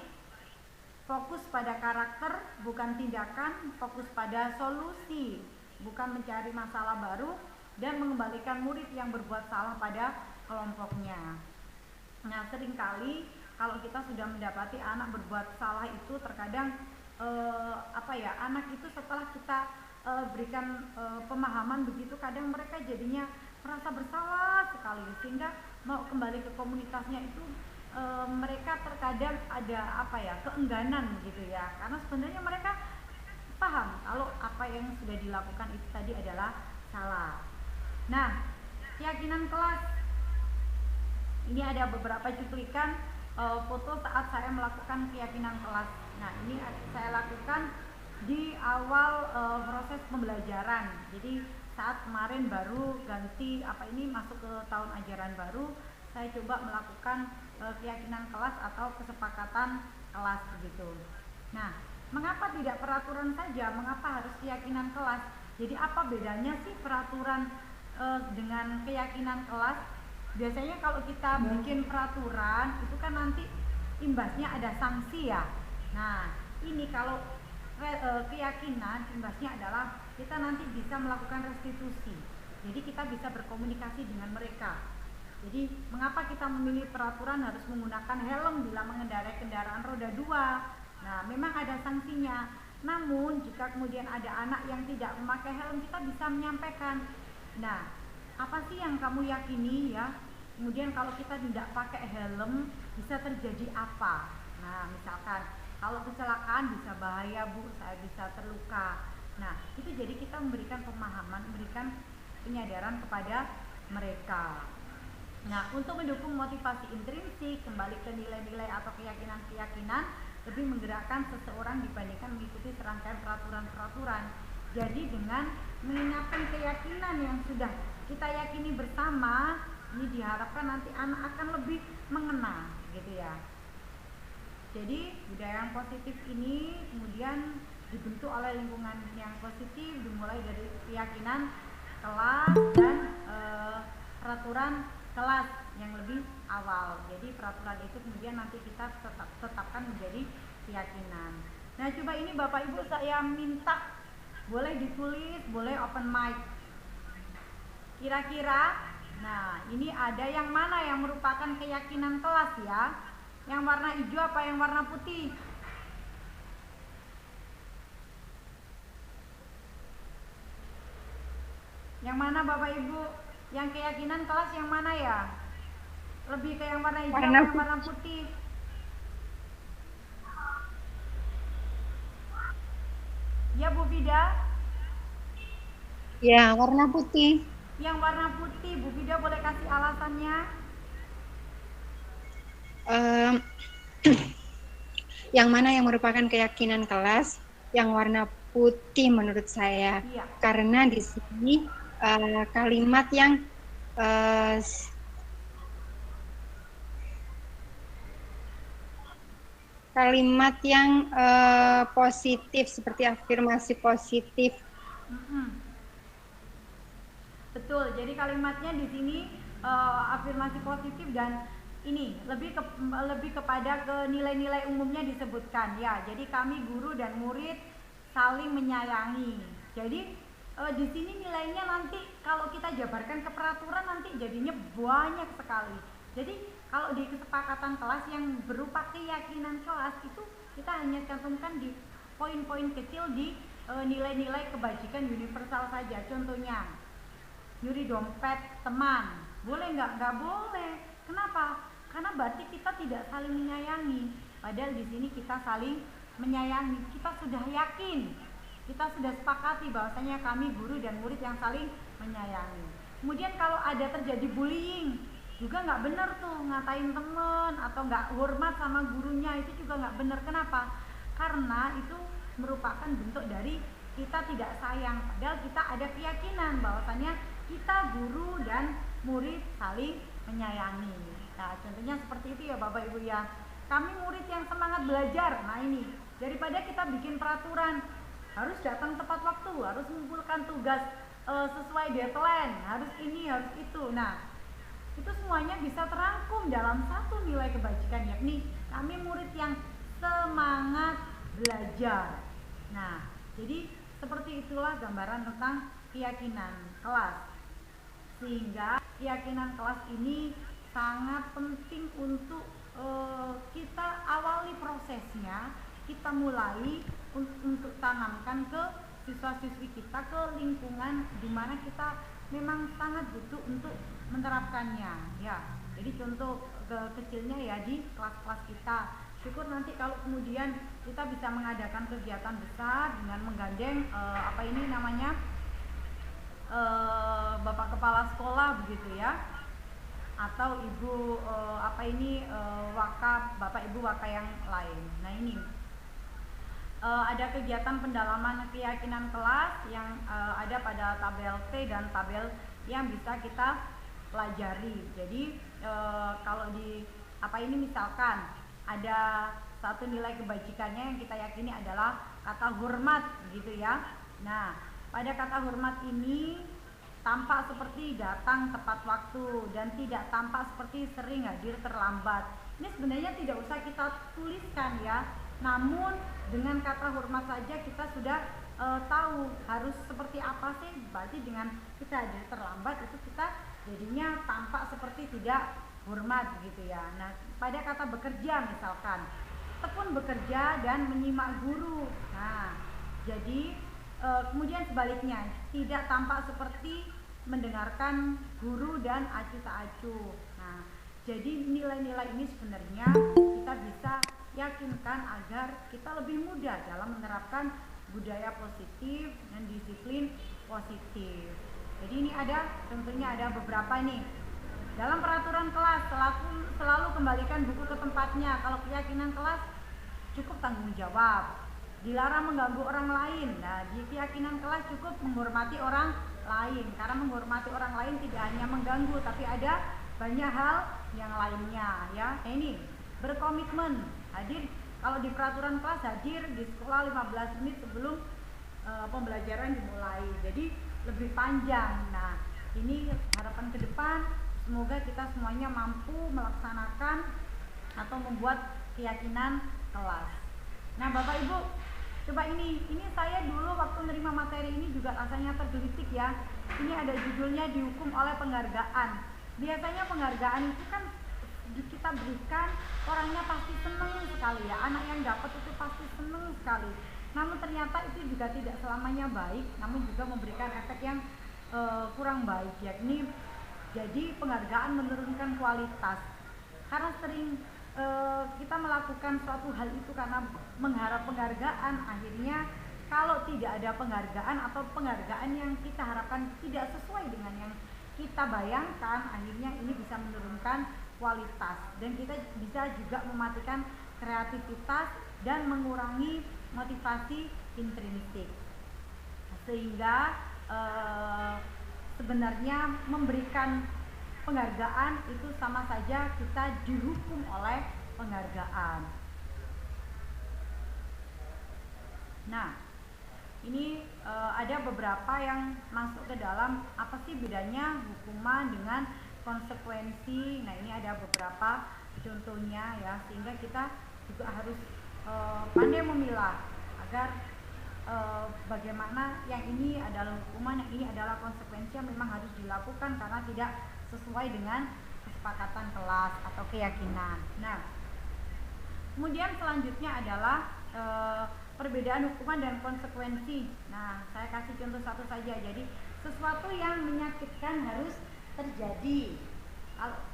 Fokus pada karakter bukan tindakan, fokus pada solusi bukan mencari masalah baru, dan mengembalikan murid yang berbuat salah pada kelompoknya. Nah, seringkali kalau kita sudah mendapati anak berbuat salah itu terkadang anak itu setelah kita berikan pemahaman begitu, kadang mereka jadinya merasa bersalah sekali, sehingga mau kembali ke komunitasnya itu mereka terkadang ada keengganan gitu ya, karena sebenarnya mereka paham kalau apa yang sudah dilakukan itu tadi adalah salah. Nah, keyakinan kelas ini ada beberapa cuplikan foto saat saya melakukan keyakinan kelas. Nah, ini saya lakukan di awal proses pembelajaran. Jadi saat kemarin baru ganti masuk ke tahun ajaran baru, saya coba melakukan keyakinan kelas atau kesepakatan kelas begitu. Nah, mengapa tidak peraturan saja? Mengapa harus keyakinan kelas? Jadi apa bedanya sih peraturan dengan keyakinan kelas? Biasanya kalau kita bikin peraturan itu kan nanti imbasnya ada sanksi ya. Nah, ini kalau keyakinan imbasnya adalah kita nanti bisa melakukan restitusi. Jadi kita bisa berkomunikasi dengan mereka. Jadi mengapa kita memilih peraturan harus menggunakan helm bila mengendarai kendaraan roda 2? Nah, memang ada sanksinya. Namun jika kemudian ada anak yang tidak memakai helm, kita bisa menyampaikan, nah, apa sih yang kamu yakini ya? Kemudian kalau kita tidak pakai helm bisa terjadi apa? Nah, misalkan kalau kecelakaan bisa bahaya Bu, saya bisa terluka. Nah, itu jadi kita memberikan pemahaman, memberikan penyadaran kepada mereka. Nah, untuk mendukung motivasi intrinsik, kembali ke nilai-nilai atau keyakinan-keyakinan, lebih menggerakkan seseorang dibandingkan mengikuti serangkaian peraturan-peraturan. Jadi dengan mengingatkan keyakinan yang sudah kita yakini bersama, ini diharapkan nanti anak akan lebih mengenal gitu ya. Jadi budaya yang positif ini kemudian dibentuk oleh lingkungan yang positif, dimulai dari keyakinan kelas dan peraturan kelas yang lebih awal. Jadi peraturan itu kemudian nanti kita tetapkan menjadi keyakinan. Nah, coba ini Bapak Ibu saya minta boleh ditulis, boleh open mic. Kira-kira, nah ini ada yang mana yang merupakan keyakinan kelas ya? Yang warna hijau apa yang warna putih? Yang mana Bapak Ibu? Yang keyakinan kelas yang mana ya? Lebih ke yang warna hijau atau yang warna putih? Ya Bu Vida? Ya, warna putih. Yang warna putih, Bu Vida boleh kasih alasannya? Yang mana yang merupakan keyakinan kelas? Yang warna putih menurut saya. Iya. Karena di sini kalimat yang positif, seperti afirmasi positif. Betul. Jadi kalimatnya di sini afirmasi positif dan ini lebih kepada ke nilai-nilai umumnya disebutkan ya. Jadi kami guru dan murid saling menyayangi. Jadi di sini nilainya nanti kalau kita jabarkan ke peraturan nanti jadinya banyak sekali. Jadi kalau di kesepakatan kelas yang berupa keyakinan kelas itu kita hanya cantumkan di poin-poin kecil di nilai-nilai kebajikan universal saja. Contohnya nyuri dompet teman, boleh nggak? Nggak boleh. Kenapa? Karena berarti kita tidak saling menyayangi. Padahal di sini kita saling menyayangi. Kita sudah yakin, kita sudah sepakati bahwasanya kami guru dan murid yang saling menyayangi. Kemudian kalau ada terjadi bullying, juga nggak benar tuh ngatain temen atau nggak hormat sama gurunya, itu juga nggak benar. Kenapa? Karena itu merupakan bentuk dari kita tidak sayang. Padahal kita ada keyakinan bahwasanya kita guru dan murid saling menyayangi. Nah, contohnya seperti itu ya Bapak Ibu ya. Kami murid yang semangat belajar. Nah ini, daripada kita bikin peraturan harus datang tepat waktu, harus mengumpulkan tugas sesuai deadline, harus ini, harus itu. Nah, itu semuanya bisa terangkum dalam satu nilai kebajikan, yakni kami murid yang semangat belajar. Nah, jadi seperti itulah gambaran tentang keyakinan kelas. Sehingga keyakinan kelas ini sangat penting untuk kita awali prosesnya, kita mulai untuk tanamkan ke siswa-siswi kita, ke lingkungan di mana kita memang sangat butuh untuk menerapkannya ya. Jadi contoh kecilnya ya di kelas-kelas kita. Syukur nanti kalau kemudian kita bisa mengadakan kegiatan besar dengan menggandeng Bapak Kepala Sekolah begitu ya, atau Ibu Bapak Ibu Waka yang lain. Nah ini ada kegiatan pendalaman keyakinan kelas yang ada pada tabel T dan tabel yang bisa kita pelajari. Jadi kalau misalkan ada satu nilai kebajikannya yang kita yakini adalah kata hormat gitu ya. Nah, pada kata hormat ini tampak seperti datang tepat waktu dan tidak tampak seperti sering hadir terlambat. Ini sebenarnya tidak usah kita tuliskan ya. Namun dengan kata hormat saja kita sudah tahu harus seperti apa sih. Berarti dengan kita hadir terlambat itu kita jadinya tampak seperti tidak hormat gitu ya. Nah, pada kata bekerja misalkan, tekun bekerja dan menyimak guru. Nah, jadi kemudian sebaliknya, tidak tampak seperti mendengarkan guru dan acuh tak acuh. Nah, jadi nilai-nilai ini sebenarnya kita bisa yakinkan agar kita lebih mudah dalam menerapkan budaya positif dan disiplin positif. Jadi ini tentunya ada beberapa nih. Dalam peraturan kelas selalu kembalikan buku ke tempatnya. Kalau keyakinan kelas cukup tanggung jawab. Dilarang mengganggu orang lain. Nah, di keyakinan kelas cukup menghormati orang lain. Karena menghormati orang lain tidak hanya mengganggu, tapi ada banyak hal yang lainnya ya. Ini berkomitmen hadir. Kalau di peraturan kelas hadir di sekolah 15 menit sebelum pembelajaran dimulai. Jadi lebih panjang. Nah, ini harapan ke depan. Semoga kita semuanya mampu melaksanakan atau membuat keyakinan kelas. Nah, Bapak Ibu, coba ini saya dulu waktu menerima materi ini juga rasanya tergelitik ya. Ini ada judulnya dihukum oleh penghargaan. Biasanya penghargaan itu kan kita berikan, orangnya pasti seneng sekali ya. Anak yang dapat itu pasti seneng sekali. Namun ternyata itu juga tidak selamanya baik, namun juga memberikan efek yang kurang baik, yakni jadi penghargaan menurunkan kualitas. Karena sering kita melakukan suatu hal itu karena mengharap penghargaan, akhirnya kalau tidak ada penghargaan atau penghargaan yang kita harapkan tidak sesuai dengan yang kita bayangkan, akhirnya ini bisa menurunkan kualitas dan kita bisa juga mematikan kreativitas dan mengurangi motivasi intrinsik. Sehingga sebenarnya memberikan penghargaan itu sama saja kita dihukum oleh penghargaan. Nah, ini ada beberapa yang masuk ke dalam apa sih bedanya hukuman dengan konsekuensi. Nah, ini ada beberapa contohnya ya, sehingga kita juga harus pandai memilah agar bagaimana yang ini adalah hukuman, yang ini adalah konsekuensi yang memang harus dilakukan karena tidak sesuai dengan kesepakatan kelas atau keyakinan. Nah, kemudian selanjutnya adalah perbedaan hukuman dan konsekuensi. Nah, saya kasih contoh satu saja. Jadi sesuatu yang menyakitkan harus terjadi.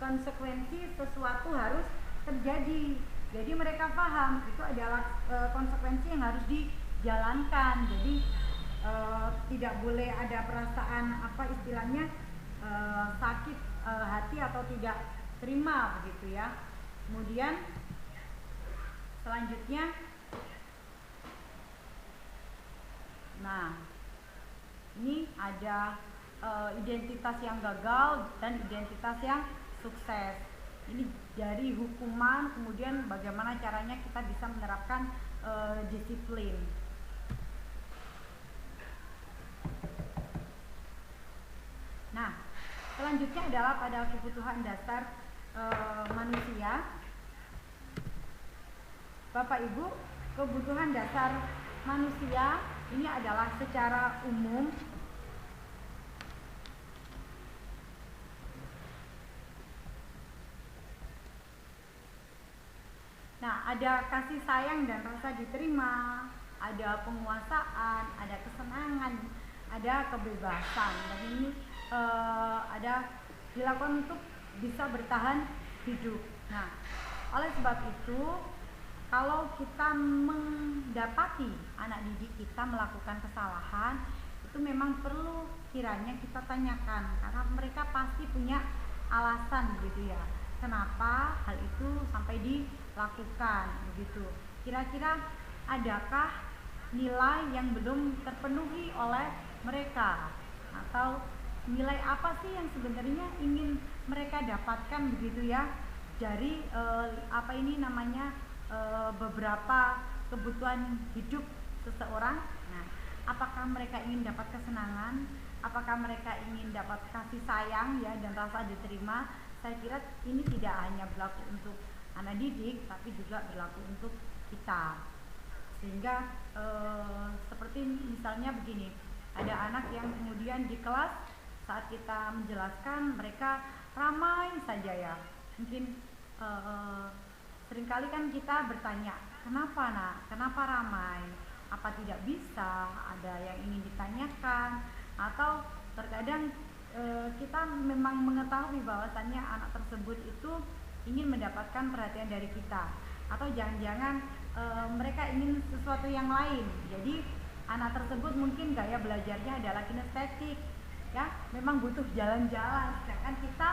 Konsekuensi sesuatu harus terjadi. Jadi mereka paham itu adalah konsekuensi yang harus dijalankan. Jadi tidak boleh ada perasaan sakit hati atau tidak terima begitu ya. Kemudian selanjutnya, nah ini ada identitas yang gagal dan identitas yang sukses. Ini dari hukuman, kemudian bagaimana caranya kita bisa menerapkan disiplin. Nah, Selanjutnya adalah pada kebutuhan dasar manusia. Bapak Ibu, kebutuhan dasar manusia ini adalah secara umum ada kasih sayang dan rasa diterima, ada penguasaan, ada kesenangan, ada kebebasan. Dan ini ada dilakukan untuk bisa bertahan hidup. Nah, oleh sebab itu, kalau kita mendapati anak didik kita melakukan kesalahan, itu memang perlu kiranya kita tanyakan, karena mereka pasti punya alasan begitu ya, kenapa hal itu sampai dilakukan begitu. Kira-kira adakah nilai yang belum terpenuhi oleh mereka, atau nilai apa sih yang sebenarnya ingin mereka dapatkan begitu ya dari beberapa kebutuhan hidup seseorang. Nah, apakah mereka ingin dapat kesenangan, apakah mereka ingin dapat kasih sayang ya dan rasa diterima. Saya kira ini tidak hanya berlaku untuk anak didik, tapi juga berlaku untuk kita. Sehingga seperti misalnya begini, ada anak yang kemudian di kelas saat kita menjelaskan mereka ramai saja ya. Mungkin seringkali kan kita bertanya, kenapa nak? Kenapa ramai? Apa tidak bisa? Ada yang ingin ditanyakan? Atau terkadang kita memang mengetahui bahwasannya anak tersebut itu ingin mendapatkan perhatian dari kita, atau jangan-jangan mereka ingin sesuatu yang lain. Jadi anak tersebut mungkin gaya belajarnya adalah kinestetik ya, memang butuh jalan-jalan, sedangkan kita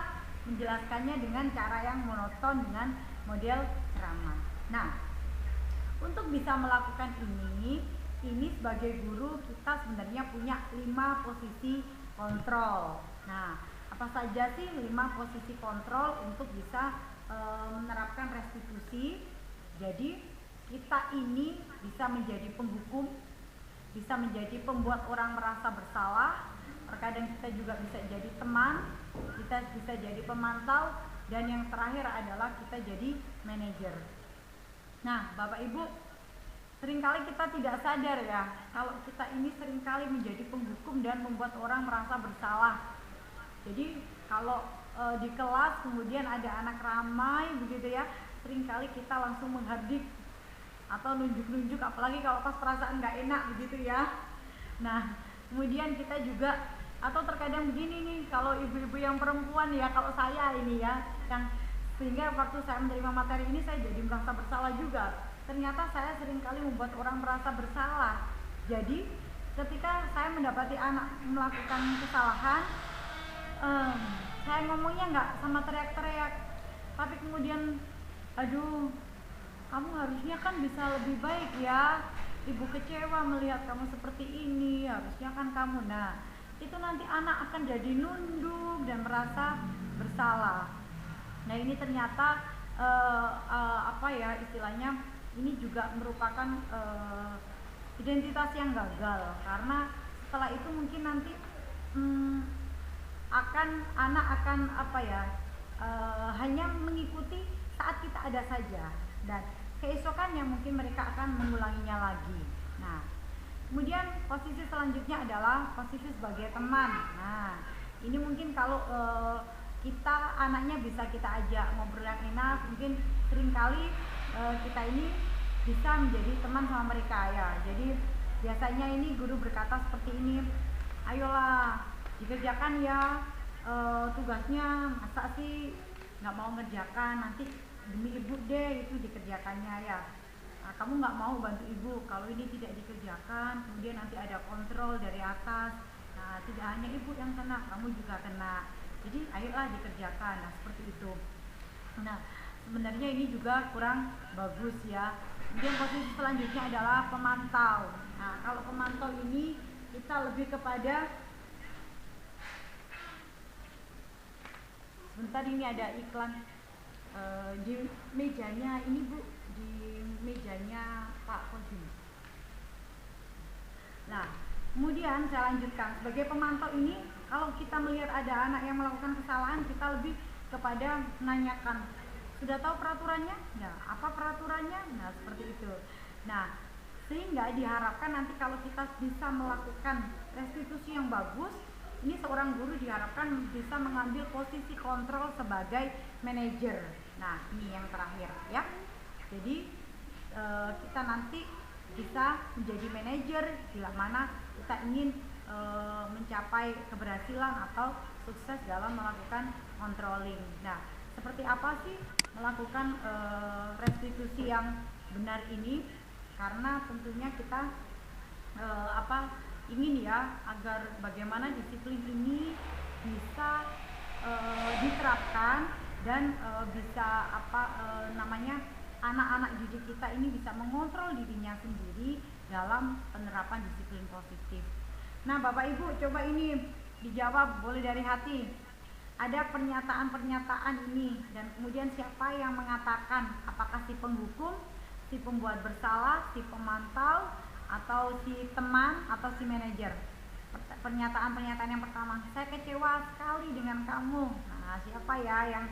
menjelaskannya dengan cara yang monoton dengan model ceramah. Nah, untuk bisa melakukan ini sebagai guru kita sebenarnya punya 5 posisi kontrol. Nah, apa saja sih 5 posisi kontrol untuk bisa menerapkan restitusi? Jadi kita ini bisa menjadi penghukum, bisa menjadi pembuat orang merasa bersalah, terkadang kita juga bisa jadi teman, kita bisa jadi pemantau, dan yang terakhir adalah kita jadi manajer. Nah, Bapak Ibu, seringkali kita tidak sadar ya, kalau kita ini seringkali menjadi penghukum dan membuat orang merasa bersalah. Jadi kalau di kelas kemudian ada anak ramai begitu ya, seringkali kita langsung menghardik atau nunjuk-nunjuk, apalagi kalau pas perasaan nggak enak begitu ya. Nah, kemudian kita juga, atau terkadang begini nih, kalau ibu-ibu yang perempuan ya, kalau saya ini ya, yang sehingga waktu saya menerima materi ini saya jadi merasa bersalah juga. Ternyata saya seringkali membuat orang merasa bersalah. Jadi ketika saya mendapati anak melakukan kesalahan, saya ngomongnya nggak sama teriak-teriak, tapi kemudian, aduh, kamu harusnya kan bisa lebih baik ya, ibu kecewa melihat kamu seperti ini, harusnya kan kamu. Nah, itu nanti anak akan jadi nunduk dan merasa bersalah. Nah, ini ternyata istilahnya ini juga merupakan identitas yang gagal, karena setelah itu mungkin nanti anak akan hanya mengikuti saat kita ada saja, dan keesokannya mungkin mereka akan mengulanginya lagi. Nah, kemudian posisi selanjutnya adalah posisi sebagai teman. Nah, ini mungkin kalau kita anaknya bisa kita ajak ngobrol yang enak, mungkin seringkali kita ini bisa menjadi teman sama mereka ya. Jadi biasanya ini guru berkata seperti ini, ayolah dikerjakan ya tugasnya, masa sih nggak mau ngerjakan, nanti demi ibu deh itu dikerjakannya ya. Nah, kamu nggak mau bantu ibu, kalau ini tidak dikerjakan kemudian nanti ada kontrol dari atas. Nah, tidak hanya ibu yang kena, kamu juga kena, jadi ayolah dikerjakan. Nah, seperti itu. Nah, sebenarnya ini juga kurang bagus ya. Kemudian posisi selanjutnya adalah pemantau. Nah, kalau pemantau ini kita lebih kepada, sebentar ini ada iklan di mejanya ini Bu, di mejanya Pak Kodim. Nah, kemudian saya lanjutkan, sebagai pemantau ini Kalau kita melihat ada anak yang melakukan kesalahan, kita lebih kepada menanyakan, sudah tahu peraturannya? Nah, apa peraturannya? Nah, seperti itu. Nah, sehingga diharapkan nanti kalau kita bisa melakukan restitusi yang bagus, ini seorang guru diharapkan bisa mengambil posisi kontrol sebagai manajer. Nah, ini yang terakhir ya. Jadi kita nanti bisa menjadi manajer bila mana kita ingin mencapai keberhasilan atau sukses dalam melakukan controlling. Nah, seperti apa sih melakukan restitusi yang benar ini? Karena tentunya kita ingin ya agar bagaimana disiplin ini bisa diterapkan dan bisa anak-anak didik kita ini bisa mengontrol dirinya sendiri dalam penerapan disiplin positif. Nah, Bapak Ibu coba ini dijawab, boleh dari hati. Ada pernyataan-pernyataan ini dan kemudian siapa yang mengatakan, apakah si penghukum, si pembuat bersalah, si pemantau, atau si teman, atau si manajer. Pernyataan-pernyataan yang pertama, saya kecewa sekali dengan kamu. Nah, siapa ya yang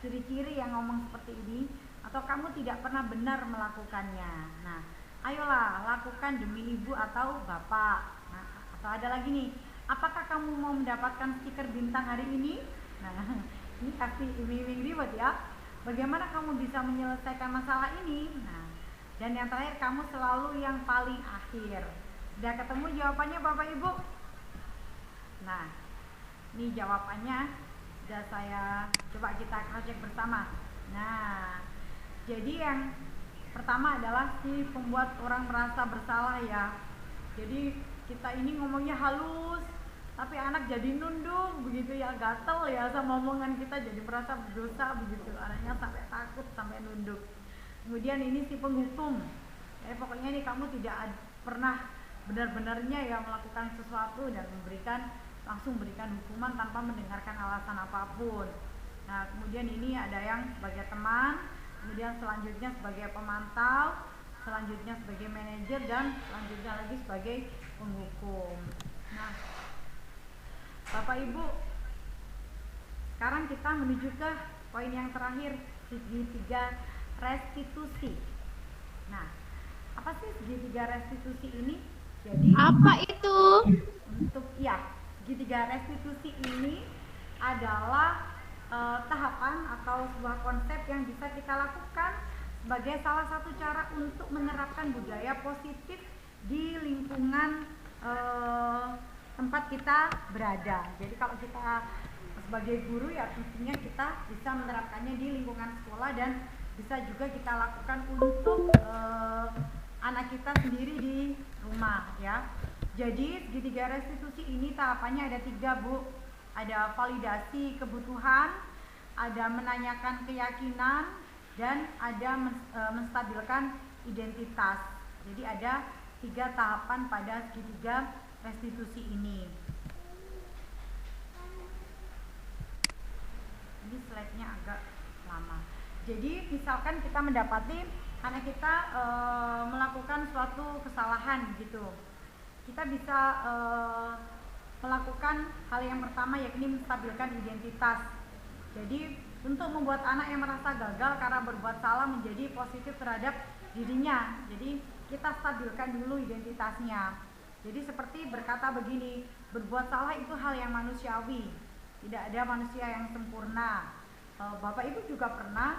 ciri-ciri yang ngomong seperti ini? Atau kamu tidak pernah benar melakukannya. Nah, ayolah lakukan demi ibu atau bapak. Nah, atau ada lagi nih, apakah kamu mau mendapatkan stiker bintang hari ini? Nah, ini kasih iming-iming reward ya. Bagaimana kamu bisa menyelesaikan masalah ini? Nah, dan yang terakhir, kamu selalu yang paling akhir. Sudah ketemu jawabannya Bapak Ibu? Nah, ini jawabannya sudah saya coba kita cross-check bersama. Nah, jadi yang pertama adalah si pembuat orang merasa bersalah ya. Jadi kita ini ngomongnya halus, tapi anak jadi nunduk begitu ya, gatel ya sama omongan kita, jadi merasa berdosa begitu. Anaknya sampai takut, sampai nunduk. Kemudian ini si penghukum, pokoknya nih kamu tidak pernah benar-benarnya ya melakukan sesuatu dan langsung berikan hukuman tanpa mendengarkan alasan apapun. Nah, kemudian ini ada yang sebagai teman, kemudian selanjutnya sebagai pemantau, selanjutnya sebagai manajer, dan selanjutnya lagi sebagai penghukum. Nah, Bapak Ibu, sekarang kita menuju ke poin yang terakhir, segitiga restitusi. Nah, apa sih segitiga restitusi ini? Jadi Apa itu? untuk segitiga restitusi ini adalah tahapan atau sebuah konsep yang bisa kita lakukan sebagai salah satu cara untuk menerapkan budaya positif di lingkungan tempat kita berada. Jadi kalau kita sebagai guru ya tentunya kita bisa menerapkannya di lingkungan sekolah dan bisa juga kita lakukan untuk anak kita sendiri di rumah ya. Jadi segitiga restitusi ini tahapannya ada 3 Bu. Ada validasi kebutuhan, ada menanyakan keyakinan, dan ada menstabilkan identitas. Jadi ada 3 tahapan pada segitiga restitusi ini. Ini slide-nya agak lama. Jadi misalkan kita mendapati anak kita melakukan suatu kesalahan gitu, kita bisa melakukan hal yang pertama yakni menstabilkan identitas. Jadi untuk membuat anak yang merasa gagal karena berbuat salah menjadi positif terhadap dirinya, jadi kita stabilkan dulu identitasnya. Jadi seperti berkata begini, berbuat salah itu hal yang manusiawi, tidak ada manusia yang sempurna. Bapak Ibu juga pernah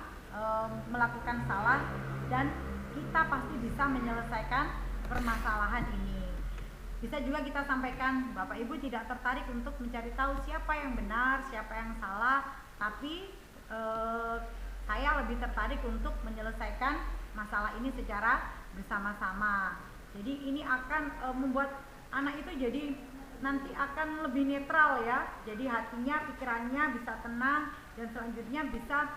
melakukan salah dan kita pasti bisa menyelesaikan permasalahan ini. Bisa juga kita sampaikan, Bapak Ibu tidak tertarik untuk mencari tahu siapa yang benar, siapa yang salah, tapi saya lebih tertarik untuk menyelesaikan masalah ini secara bersama-sama. Jadi ini akan membuat anak itu jadi nanti akan lebih netral ya. Jadi hatinya, pikirannya bisa tenang dan selanjutnya bisa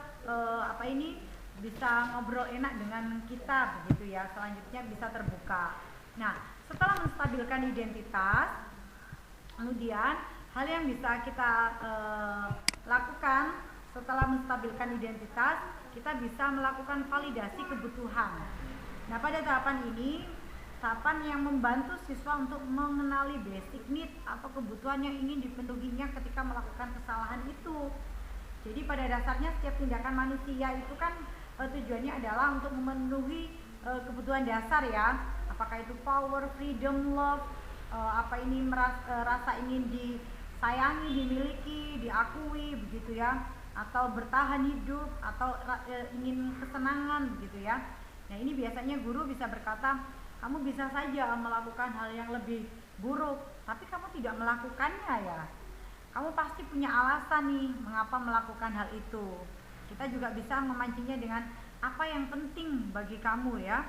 bisa ngobrol enak dengan kita begitu ya. Selanjutnya bisa terbuka. Nah, setelah menstabilkan identitas, kemudian hal yang bisa kita lakukan setelah menstabilkan identitas, kita bisa melakukan validasi kebutuhan. Nah, pada tahapan ini tahapan yang membantu siswa untuk mengenali basic need atau kebutuhan yang ingin dipenuhinya ketika melakukan kesalahan itu. Jadi pada dasarnya setiap tindakan manusia itu kan tujuannya adalah untuk memenuhi kebutuhan dasar ya. Apakah itu power, freedom, love, rasa ingin disayangi, dimiliki, diakui begitu ya, atau bertahan hidup, atau ingin kesenangan begitu ya. Nah ini biasanya guru bisa berkata, kamu bisa saja melakukan hal yang lebih buruk, tapi kamu tidak melakukannya ya. Kamu pasti punya alasan nih mengapa melakukan hal itu. Kita juga bisa memancingnya dengan apa yang penting bagi kamu ya.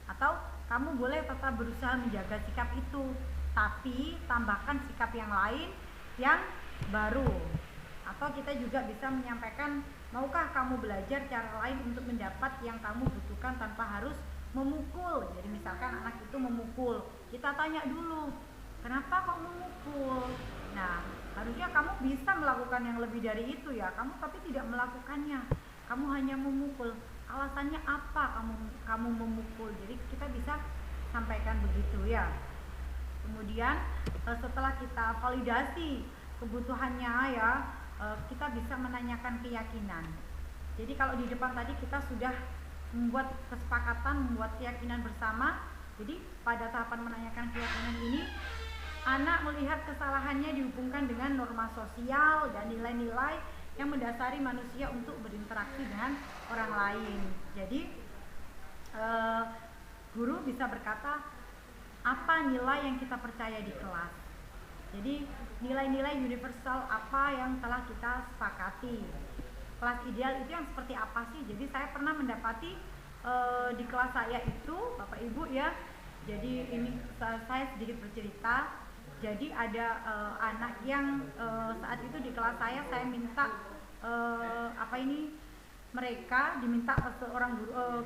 Atau kamu boleh tetap berusaha menjaga sikap itu, tapi tambahkan sikap yang lain yang baru. Atau kita juga bisa menyampaikan, maukah kamu belajar cara lain untuk mendapat yang kamu butuhkan tanpa harus memukul. Jadi misalkan anak itu memukul, kita tanya dulu, kenapa kok memukul? Nah, harusnya kamu bisa melakukan yang lebih dari itu ya. Kamu tapi tidak melakukannya. Kamu hanya memukul. Alasannya apa kamu memukul? Jadi kita bisa sampaikan begitu ya. Kemudian setelah kita validasi kebutuhannya ya, kita bisa menanyakan keyakinan. Jadi kalau di depan tadi kita sudah membuat kesepakatan, membuat keyakinan bersama. Jadi pada tahapan menanyakan keyakinan ini, anak melihat kesalahannya dihubungkan dengan norma sosial dan nilai-nilai yang mendasari manusia untuk berinteraksi dengan orang lain. Jadi guru bisa berkata, apa nilai yang kita percaya di kelas. Jadi nilai-nilai universal apa yang telah kita sepakati. Kelas ideal itu yang seperti apa sih? Jadi saya pernah mendapati di kelas saya itu, Bapak Ibu ya, jadi ini saya sedikit bercerita. Jadi ada anak yang saat itu di kelas saya minta mereka diminta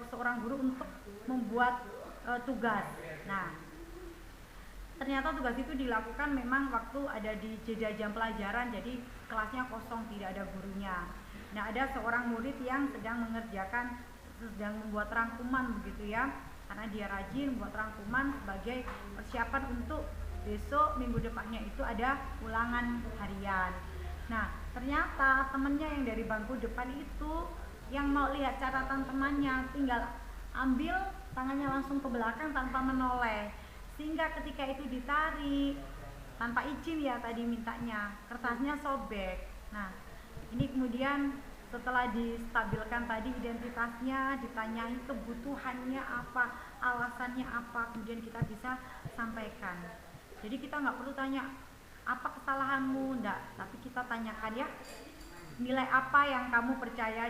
seorang guru untuk membuat tugas. Nah, ternyata tugas itu dilakukan memang waktu ada di jeda jam pelajaran, jadi kelasnya kosong, tidak ada gurunya. Nah, ada seorang murid yang sedang membuat rangkuman begitu ya, karena dia rajin membuat rangkuman sebagai persiapan untuk besok minggu depannya itu ada ulangan harian. Nah ternyata temennya yang dari bangku depan itu yang mau lihat catatan temannya tinggal ambil tangannya langsung ke belakang tanpa menoleh, sehingga ketika itu ditarik tanpa izin ya tadi mintanya, kertasnya sobek. Nah ini kemudian setelah distabilkan tadi identitasnya, ditanyai kebutuhannya apa, alasannya apa, kemudian kita bisa sampaikan. Jadi kita nggak perlu tanya apa kesalahanmu, enggak, tapi kita tanyakan ya nilai apa yang kamu percaya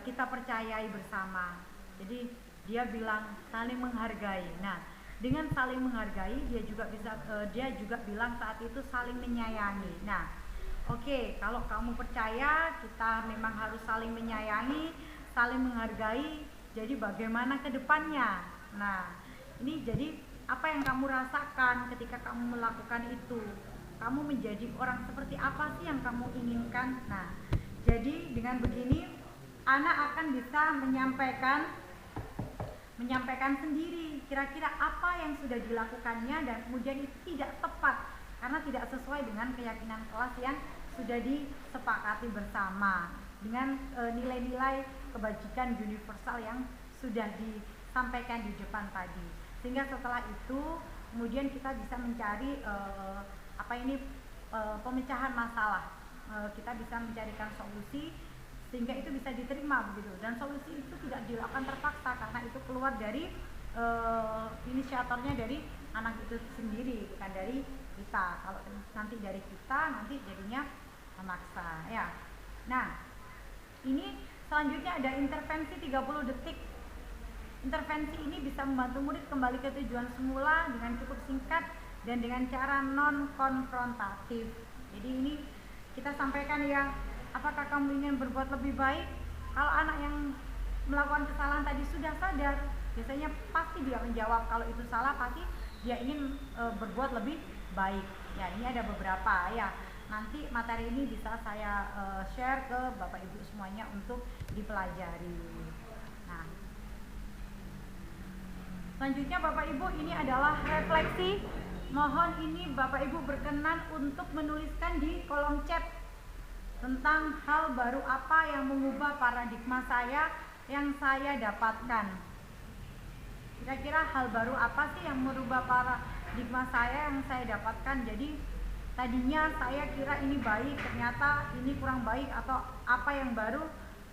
kita percayai bersama. Jadi dia bilang saling menghargai. Nah dengan saling menghargai dia juga bilang saat itu saling menyayangi. Nah oke, kalau kamu percaya kita memang harus saling menyayangi, saling menghargai. Jadi bagaimana ke depannya? Nah ini jadi apa yang kamu rasakan ketika kamu melakukan itu? Kamu menjadi orang seperti apa sih yang kamu inginkan? Nah, jadi dengan begini anak akan bisa menyampaikan sendiri kira-kira apa yang sudah dilakukannya dan kemudian itu tidak tepat karena tidak sesuai dengan keyakinan kelas yang sudah disepakati bersama dengan nilai-nilai kebajikan universal yang sudah disampaikan di depan tadi. Sehingga setelah itu kemudian kita bisa mencari pemecahan masalah. Kita bisa mencarikan solusi sehingga itu bisa diterima begitu, dan solusi itu tidak dilakukan terpaksa karena itu keluar dari inisiatornya dari anak itu sendiri, bukan dari kita. Kalau nanti dari kita nanti jadinya memaksa ya. Nah ini selanjutnya ada intervensi 30 detik. Intervensi ini bisa membantu murid kembali ke tujuan semula dengan cukup singkat dan dengan cara non-konfrontatif. Jadi ini kita sampaikan ya, apakah kamu ingin berbuat lebih baik? Kalau anak yang melakukan kesalahan tadi sudah sadar, biasanya pasti dia menjawab kalau itu salah, pasti dia ingin berbuat lebih baik. Ya ini ada beberapa ya, nanti materi ini bisa saya share ke Bapak Ibu semuanya untuk dipelajari. Nah Selanjutnya Bapak Ibu, ini adalah refleksi. Mohon ini Bapak Ibu berkenan untuk menuliskan di kolom chat tentang hal baru apa yang mengubah paradigma saya yang saya dapatkan. Kira-kira hal baru apa sih yang merubah paradigma saya yang saya dapatkan? Jadi tadinya saya kira ini baik, ternyata ini kurang baik, atau apa yang baru.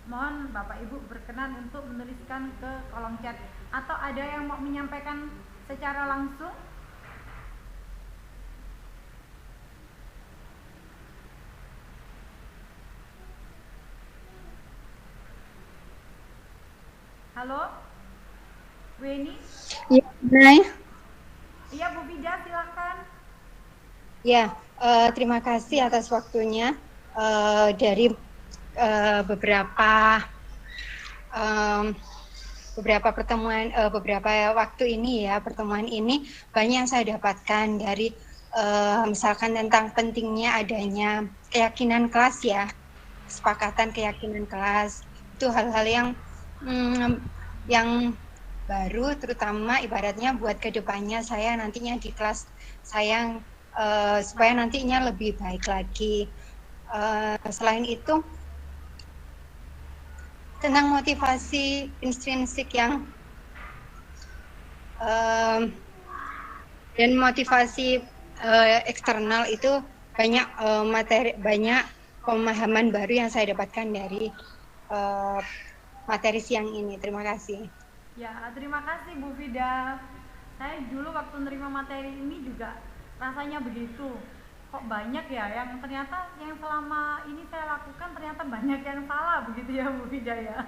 Mohon Bapak Ibu berkenan untuk menuliskan ke kolom chat. Atau ada yang mau menyampaikan secara langsung? Halo? Weni? Ya, Nay. Iya Bu Vida, silahkan. Ya, terima kasih atas waktunya. Dari beberapa pertemuan, beberapa waktu ini ya, pertemuan ini banyak yang saya dapatkan dari misalkan tentang pentingnya adanya keyakinan kelas ya, kesepakatan keyakinan kelas. Itu hal-hal yang baru, terutama ibaratnya buat kedepannya saya nantinya di kelas saya, supaya nantinya lebih baik lagi. Selain itu, tentang motivasi intrinsik yang dan motivasi eksternal itu banyak banyak pemahaman baru yang saya dapatkan dari materi siang ini. Terima kasih. Ya, terima kasih Bu Vida. Saya dulu waktu menerima materi ini juga rasanya begitu. Kok banyak ya yang ternyata yang selama ini saya lakukan ternyata banyak yang salah begitu ya Bu Vida ya.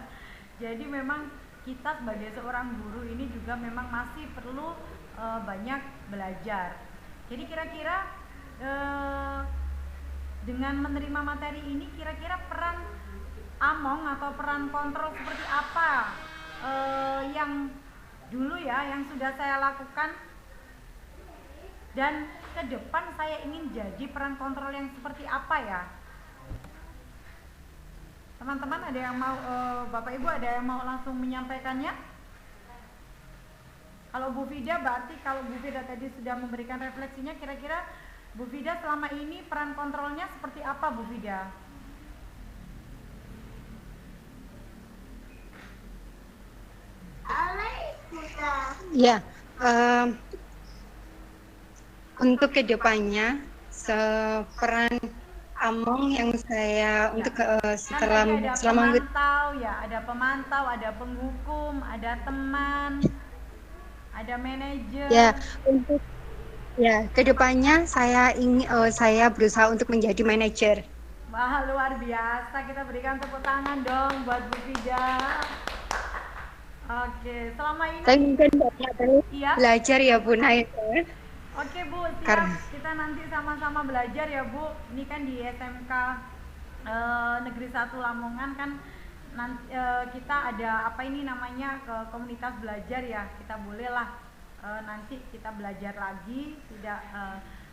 Jadi memang kita sebagai seorang guru ini juga memang masih perlu banyak belajar. Jadi kira-kira dengan menerima materi ini kira-kira peran Among atau peran kontrol seperti apa yang dulu ya yang sudah saya lakukan, dan ke depan saya ingin jadi peran kontrol yang seperti apa ya? Teman-teman ada yang mau, Bapak Ibu ada yang mau langsung menyampaikannya? Kalau Bu Vida, berarti kalau Bu Vida tadi sudah memberikan refleksinya, kira-kira Bu Vida selama ini peran kontrolnya seperti apa Bu Vida? Ya, untuk kedepannya peran Among yang saya untuk setelah Kan ada selama pemantau ya, ada pemantau, ada penghukum, ada teman, ada manajer. ya untuk kedepannya saya ingin saya berusaha untuk menjadi manajer. Wah, luar biasa, kita berikan tepuk tangan dong buat Bu Vida. Oke, selama ini Tapi mungkin iya. belajar ya Bu Naik. Oke Bu, siap. Kita nanti sama-sama belajar ya Bu. Ini kan di SMK Negeri 1 Lamongan kan nanti, kita ada apa ini namanya komunitas belajar ya. Kita bolehlah nanti kita belajar lagi. Tidak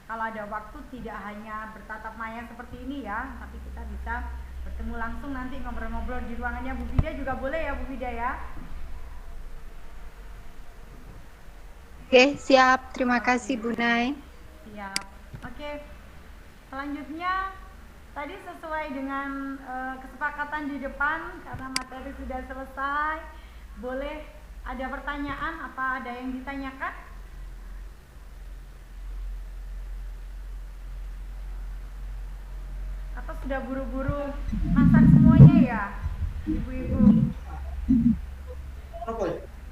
kalau ada waktu tidak hanya bertatap maya seperti ini ya, tapi kita bisa bertemu langsung nanti ngobrol-ngobrol di ruangannya Bu Vida juga boleh ya Bu Vida ya. Oke, siap. Terima kasih Bu Nay. Siap. Oke. Selanjutnya tadi sesuai dengan kesepakatan di depan karena materi sudah selesai, boleh ada pertanyaan, apa ada yang ditanyakan? Atau sudah buru-buru masak semuanya ya, Ibu-ibu?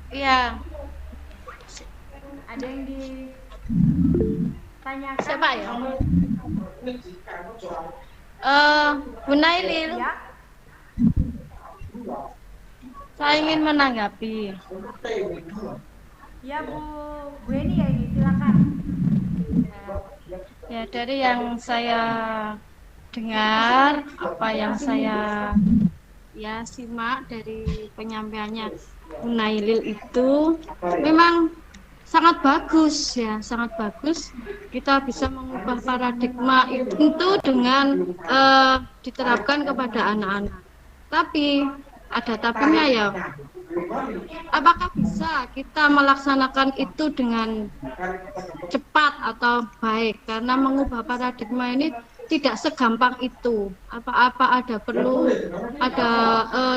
Iya. Ada yang ditanyakan? Siapa ya? Bu Nailil, Ya. saya ingin menanggapi. Ya Bu Weni ya ini, silakan. Ya, dari yang saya dengar, apa yang saya simak dari penyampaiannya Bu Nailil itu memang sangat bagus ya, sangat bagus. Kita bisa mengubah paradigma itu dengan diterapkan kepada anak-anak. Tapi ada tapinya ya. Apakah bisa kita melaksanakan itu dengan cepat atau baik? Karena mengubah paradigma ini tidak segampang itu. Apa-apa ada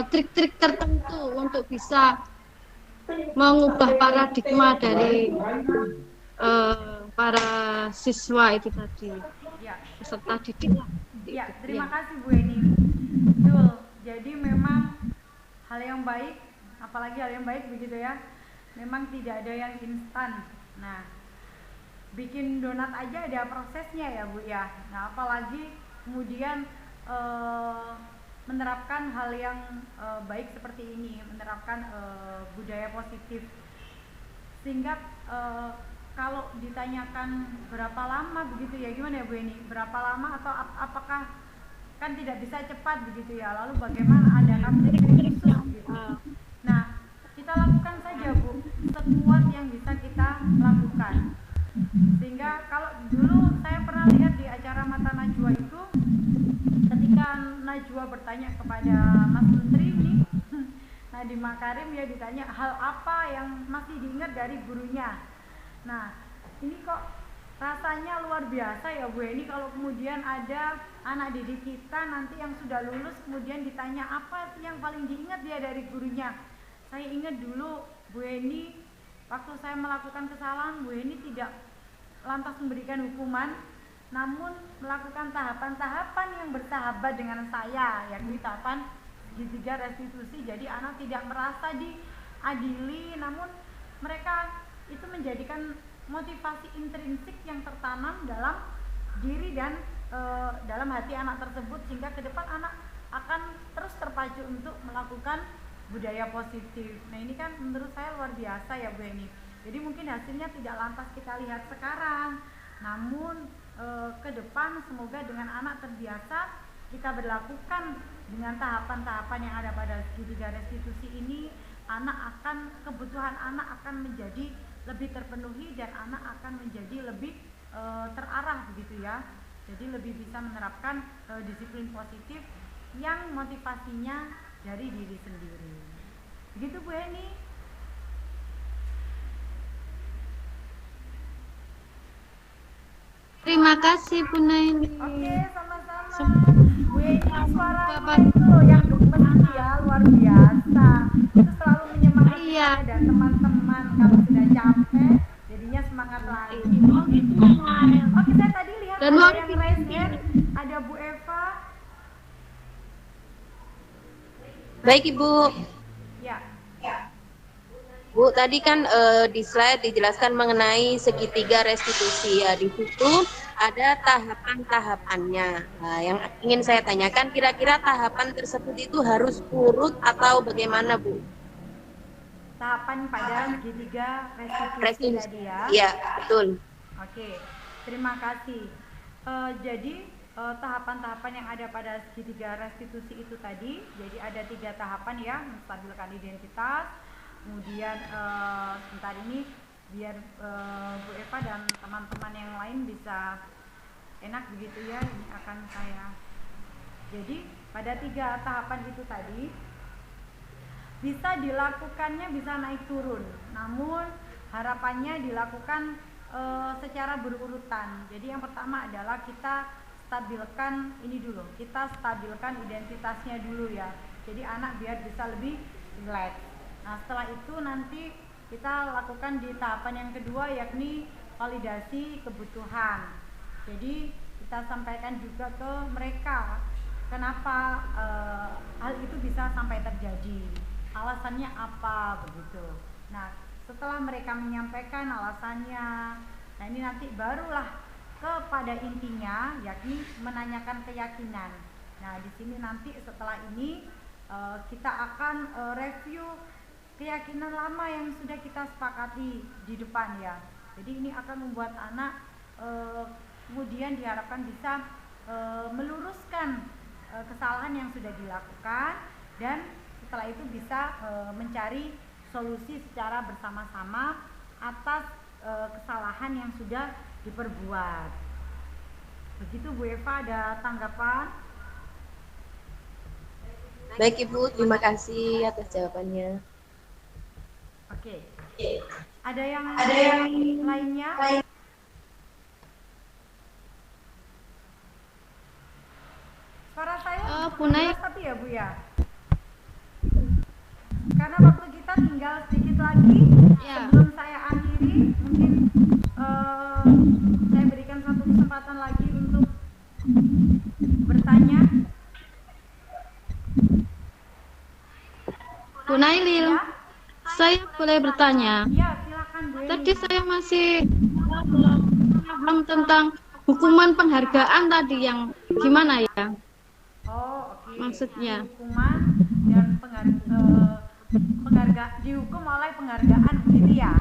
trik-trik tertentu untuk bisa mengubah paradigma dari para siswa itu tadi, Ya, peserta didik. ya, terima kasih Bu Eni. Betul. Jadi memang hal yang baik, apalagi hal yang baik begitu ya, memang tidak ada yang instan. Nah, bikin donat aja ada prosesnya ya Bu ya. Nah, apalagi kemudian menerapkan hal yang baik seperti ini, menerapkan budaya positif, sehingga kalau ditanyakan berapa lama begitu ya, gimana ya Bu Eni, berapa lama atau apakah kan tidak bisa cepat begitu ya, lalu bagaimana, ada trik-trik khusus gitu. Nah, kita lakukan saja Bu sekuat yang bisa kita lakukan, sehingga kalau dulu saya pernah lihat di acara Mata Najwa itu, ketika Najwa bertanya kepada Mas Menteri ini Nadiem Makarim ya, ditanya hal apa yang masih diingat dari gurunya. Nah, ini kok rasanya luar biasa ya Bu Eni, kalau kemudian ada anak didik kita nanti yang sudah lulus kemudian ditanya apa yang paling diingat dia dari gurunya. Saya ingat dulu Bu Eni, waktu saya melakukan kesalahan, Bu Eni tidak lantas memberikan hukuman, namun melakukan tahapan-tahapan yang bersahabat dengan saya, yakni tahapan segitiga restitusi. Jadi anak tidak merasa diadili, namun mereka itu menjadikan motivasi intrinsik yang tertanam dalam diri dan dalam hati anak tersebut, sehingga ke depan anak akan terus terpacu untuk melakukan budaya positif. Nah, ini kan menurut saya luar biasa ya Bu Eni. Jadi mungkin hasilnya tidak lantas kita lihat sekarang, namun ke depan semoga dengan anak terbiasa kita berlakukan dengan tahapan-tahapan yang ada pada segitiga restitusi ini, kebutuhan anak akan menjadi lebih terpenuhi dan anak akan menjadi lebih terarah begitu ya. Jadi lebih bisa menerapkan disiplin positif yang motivasinya dari diri sendiri. Begitu Bu Eni. Terima kasih Bu Naini. Oke, sama-sama. Bu Eni suaranya itu yang gemes ya, luar biasa. Itu selalu menyemangati dan teman-teman kalau sudah capek, jadinya semangat lagi. Oke, saya tadi lihat Dan ada yang raise hand, ada Bu Eva. Baik Ibu. Ya. Bu, tadi kan di slide dijelaskan mengenai segitiga restitusi ya. Di situ ada tahapan-tahapannya. Nah, yang ingin saya tanyakan, kira-kira tahapan tersebut itu harus urut atau bagaimana, Bu? Tahapan pada segitiga restitusi tadi ya. Iya, betul. Oke, terima kasih. Jadi tahapan-tahapan yang ada pada segitiga restitusi itu tadi, jadi ada 3 tahapan ya, menstabilkan identitas. Kemudian sebentar ini biar Bu Eva dan teman-teman yang lain bisa enak begitu ya, ini akan saya. Jadi pada 3 tahapan itu tadi bisa dilakukannya bisa naik turun, namun harapannya dilakukan secara berurutan. Jadi yang pertama adalah kita stabilkan ini dulu, kita stabilkan identitasnya dulu ya. Jadi anak biar bisa lebih rileks. Nah, setelah itu nanti kita lakukan di tahapan yang kedua, yakni validasi kebutuhan. Jadi kita sampaikan juga ke mereka kenapa hal itu bisa sampai terjadi, alasannya apa begitu. Nah, setelah mereka menyampaikan alasannya, nah ini nanti barulah kepada intinya, yakni menanyakan keyakinan. Nah, di sini nanti setelah ini kita akan review keyakinan lama yang sudah kita sepakati di depan ya. Jadi ini akan membuat anak kemudian diharapkan bisa meluruskan kesalahan yang sudah dilakukan, dan setelah itu bisa mencari solusi secara bersama-sama atas kesalahan yang sudah diperbuat. Begitu Bu Eva, ada tanggapan? Baik Ibu, terima kasih atas jawabannya. Oke. Ada yang lainnya? Suara saya Punai. jelas tapi ya Bu ya. Karena waktu kita tinggal sedikit lagi. Ya. Sebelum saya akhiri, mungkin saya berikan satu kesempatan lagi untuk bertanya. Bu Nailil, Ya, saya boleh bertanya? ya silakan Bu. Tadi saya masih belum paham tentang hukuman penghargaan tadi yang gimana ya? Oh, oke. Maksudnya? Hukuman dan dihukum oleh penghargaan begitu ya?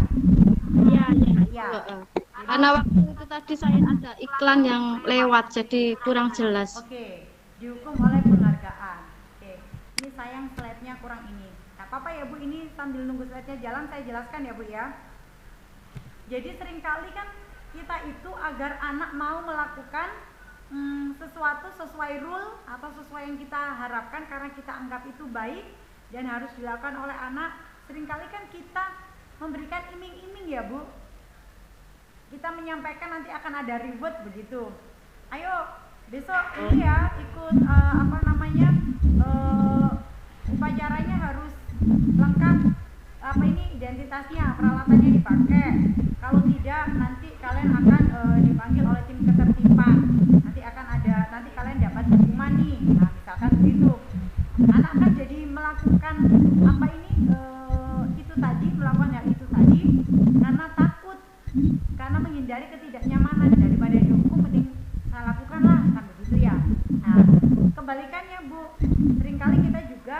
Iya, iya. Ya. Karena waktu itu tadi saya ada iklan yang lewat, jadi kurang jelas. Oke, dihukum oleh penghargaan. Oke, ini sayang slide-nya kurang ini. Gak apa-apa ya Bu, ini sambil nunggu slide-nya jalan saya jelaskan ya Bu ya. Jadi seringkali kan kita itu agar anak mau melakukan sesuatu sesuai rule atau sesuai yang kita harapkan karena kita anggap itu baik dan harus dilakukan oleh anak. Seringkali kan kita memberikan iming-iming ya Bu. Kita menyampaikan nanti akan ada reward begitu. Ayo besok ini ya ikut upacaranya harus lengkap identitasnya, peralatannya dipakai. Kalau tidak nanti kalian akan dipanggil oleh tim ketertiban. Nanti kalian dapat hukuman nih. Nah misalkan begitu. Anak kan jadi melakukan melakukan hal itu tadi karena takut, karena menghindari ketidaknyamanan. Daripada dihukum mending saya lakukanlah, kan begitu ya. Nah kebalikannya Bu, seringkali kita juga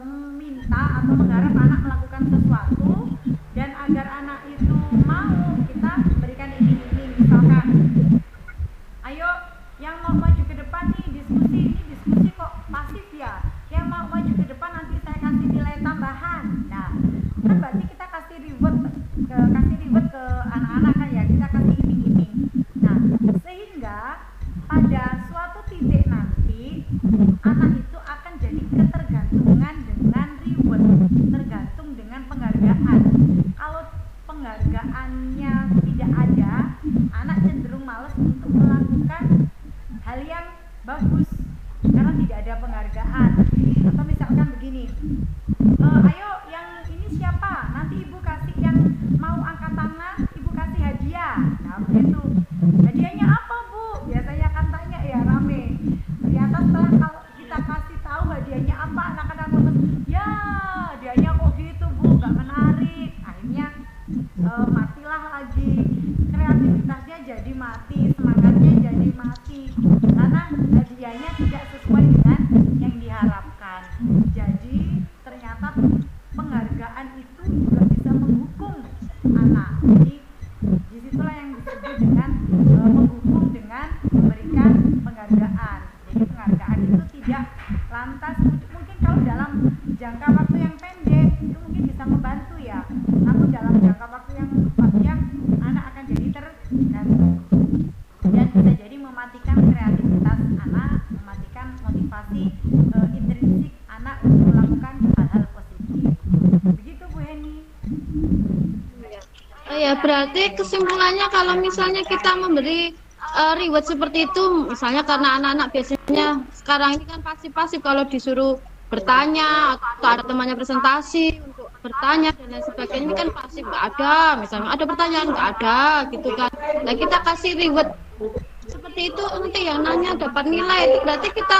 meminta atau mengharap anak melakukan sesuatu dan agar anak itu mau, kita berikan iming-iming. Misalkan, ayo yang mau maju ke depan nih diskusi kok pasif ya, yang mau maju ke depan nanti saya kasih nilai tambahan. Nah kan berarti kita kasih reward ke anak-anak kan ya, kita kasih iming-iming. Nah sehingga pada suatu titik nanti anak itu akan jadi ketergantungan dengan reward, tergantung dengan penghargaan. Kalau penghargaannya tidak ada, anak cenderung malas untuk melakukan hal yang bagus karena tidak ada penghargaan. Atau misalkan begini, ayo yang ini siapa, nanti ibu kasih, yang mau angkat tangan ibu kasih hadiah. Nah begitu, hadiahnya apa Bu, biasanya kan tanya ya, rame. Ternyata setelah kalau kita kasih tahu hadiahnya apa, anak-anak ngomong ya hadiahnya kok gitu Bu, gak menarik. Akhirnya matilah lagi, kreativitasnya jadi mati, semangatnya jadi mati karena hadiahnya tidak sesuai dengan yang diharapkan. Jadi ternyata penghargaan itu juga bisa menghukum anak. Jadi disitulah yang disebut dengan menghukum dengan memberikan penghargaan. Jadi penghargaan itu tidak lantas, mungkin kalau dalam jangka waktu yang pendek itu mungkin bisa membantu ya, namun dalam jangka waktu yang panjang anak akan jadi tergantung dan bisa jadi mematikan kreativitas anak, mematikan motivasi intrinsik anak untuk melakukan hal-hal positif. Begitu Bu Heni. Oh ya, berarti kesimpulannya kalau misalnya kita memberi reward seperti itu, misalnya karena anak-anak biasanya sekarang ini kan pasif-pasif, kalau disuruh bertanya atau ada temannya presentasi untuk bertanya dan lain sebagainya, ini kan pasif, nggak ada. Misalnya ada pertanyaan, nggak ada gitu kan. Nah kita kasih reward seperti itu, nanti yang nanya dapat nilai, berarti kita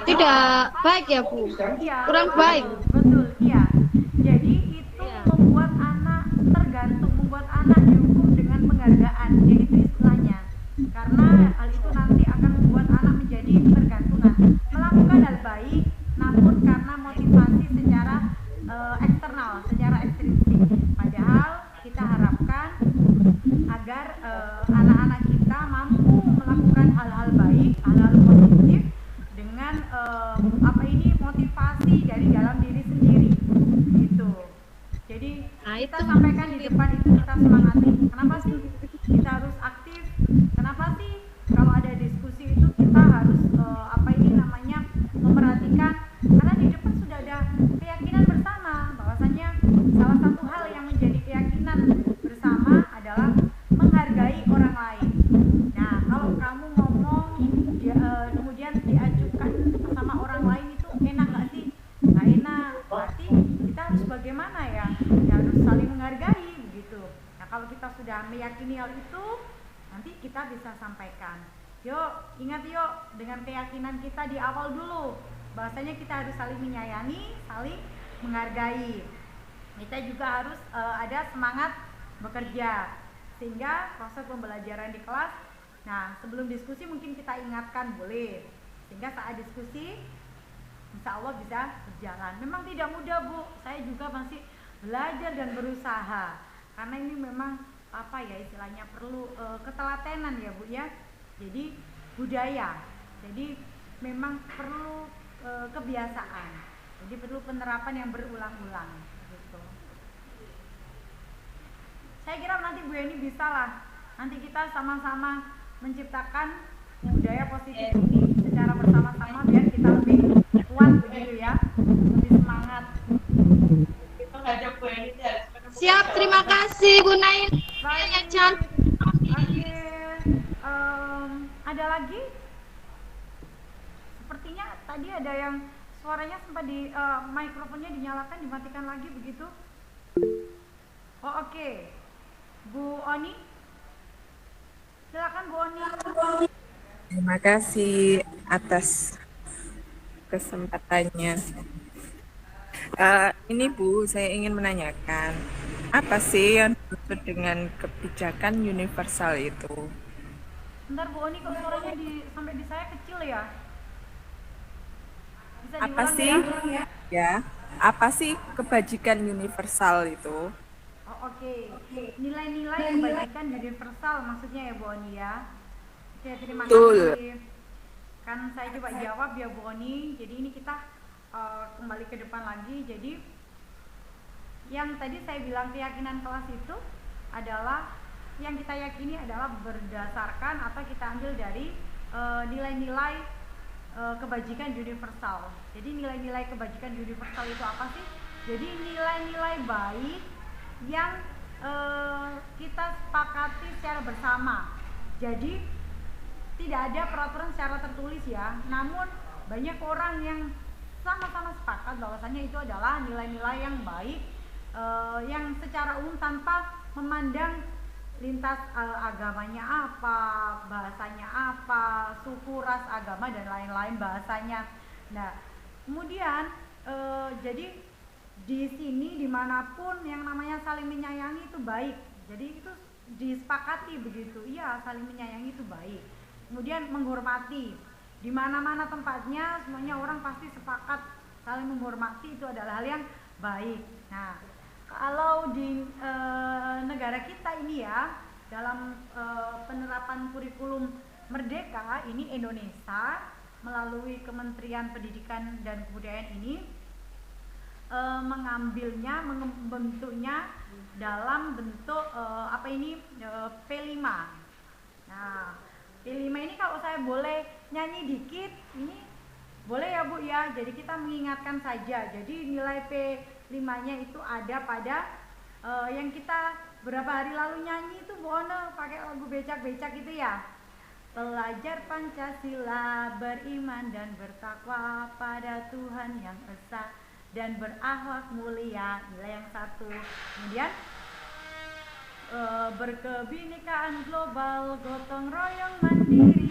tidak baik ya Bu, Iya, kurang baik. Betul, iya. Jadi itu membuat anak tergantung, membuat anak dihukum dengan penghargaan, yaitu istilahnya. Karena hal itu nanti akan membuat anak menjadi ketergantungan, melakukan hal baik, namun karena motivasi secara eksternal, secara ekstrinsik. Padahal kita harapkan agar anak-anak kita mampu melakukan hal-hal baik, hal-hal positif dengan motivasi dari dalam diri sendiri, gitu. Jadi kita sampaikan di depan itu, kita semangati. Kenapa sih kita harus aktif? Kenapa sih kalau ada diskusi itu kita harus memperhatikan kembalikan, karena di depan sudah ada keyakinan bersama bahwasanya salah satu hal yang menjadi keyakinan bersama adalah menghargai orang lain. Nah, kalau kamu ngomong kemudian diajukan sama orang lain itu enak nggak sih? Nggak enak. Berarti kita harus bagaimana ya? Ya harus saling menghargai begitu. Nah, kalau kita sudah meyakini hal itu, nanti kita bisa sampaikan. Yuk, ingat yuk dengan keyakinan kita di awal dulu. Bahasanya kita harus saling menyayangi, saling menghargai. Kita juga harus ada semangat bekerja. Sehingga proses pembelajaran di kelas, nah sebelum diskusi mungkin kita ingatkan boleh. Sehingga saat diskusi, insya Allah bisa berjalan. Memang tidak mudah Bu, saya juga masih belajar dan berusaha. Karena ini memang apa ya istilahnya perlu ketelatenan ya Bu ya. Jadi budaya, jadi memang perlu kebiasaan, jadi perlu penerapan yang berulang-ulang gitu. Saya kira nanti Bu Eni bisa lah, nanti kita sama-sama menciptakan budaya positif ini secara bersama-sama biar kita lebih kuat begitu ya, lebih semangat. Siap, terima kasih Bu Nain. Ya, Chan. Oke. Ada lagi? Sepertinya tadi ada yang suaranya sempat di mikrofonnya dinyalakan, dimatikan lagi begitu. Oh oke. Bu Oni, silakan Bu Oni. Terima kasih atas kesempatannya. Ini Bu, saya ingin menanyakan, apa sih yang dimaksud dengan kebijakan universal itu? Bentar Bu Oni, kok suaranya sampai di saya kecil ya? Bisa Apa diulang sih? ya? Ya, apa sih kebajikan universal itu? Oh, oke. Nilai-nilai kebajikan universal maksudnya ya Bu Oni ya. Oke, terima Betul. kasih. Kan saya coba jawab ya Bu Oni. Jadi ini kita kembali ke depan lagi. Jadi yang tadi saya bilang keyakinan kelas itu adalah yang kita yakini adalah berdasarkan atau kita ambil dari nilai-nilai kebajikan universal. Jadi nilai-nilai kebajikan universal itu apa sih? Jadi nilai-nilai baik yang kita sepakati secara bersama. Jadi tidak ada peraturan secara tertulis ya. Namun banyak orang yang sama-sama sepakat bahwasanya itu adalah nilai-nilai yang baik yang secara umum tanpa memandang lintas agamanya apa, bahasanya apa, suku, ras, agama dan lain-lain bahasanya. Nah, kemudian jadi di sini dimanapun yang namanya saling menyayangi itu baik. Jadi itu disepakati begitu. Iya, saling menyayangi itu baik. Kemudian menghormati. Di mana-mana tempatnya semuanya orang pasti sepakat saling menghormati itu adalah hal yang baik. Nah, kalau di negara kita ini ya dalam penerapan kurikulum Merdeka ini Indonesia melalui Kementerian Pendidikan dan Kebudayaan ini mengambilnya, membentuknya dalam bentuk P5. Nah, P5 ini kalau saya boleh nyanyi dikit, ini boleh ya Bu ya. Jadi kita mengingatkan saja. Jadi nilai P5-nya itu ada pada yang kita berapa hari lalu nyanyi itu Bu Ono pakai lagu becak-becak itu ya. Pelajar Pancasila beriman dan bertakwa pada Tuhan yang esa dan berakhlak mulia, nilai yang satu. Kemudian berkebinekaan global, gotong royong mandiri,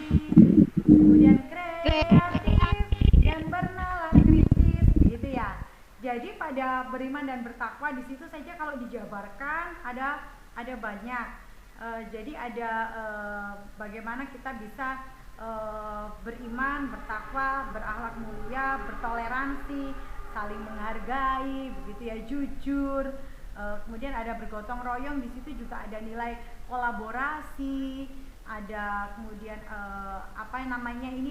kemudian kreatif dan bernalar kritis, gitu ya. Jadi pada beriman dan bertakwa di situ saja kalau dijabarkan ada banyak. Jadi ada bagaimana kita bisa beriman, bertakwa, berakhlak mulia, bertoleransi, saling menghargai, begitu ya, jujur. Kemudian ada bergotong royong, di situ juga ada nilai kolaborasi, ada kemudian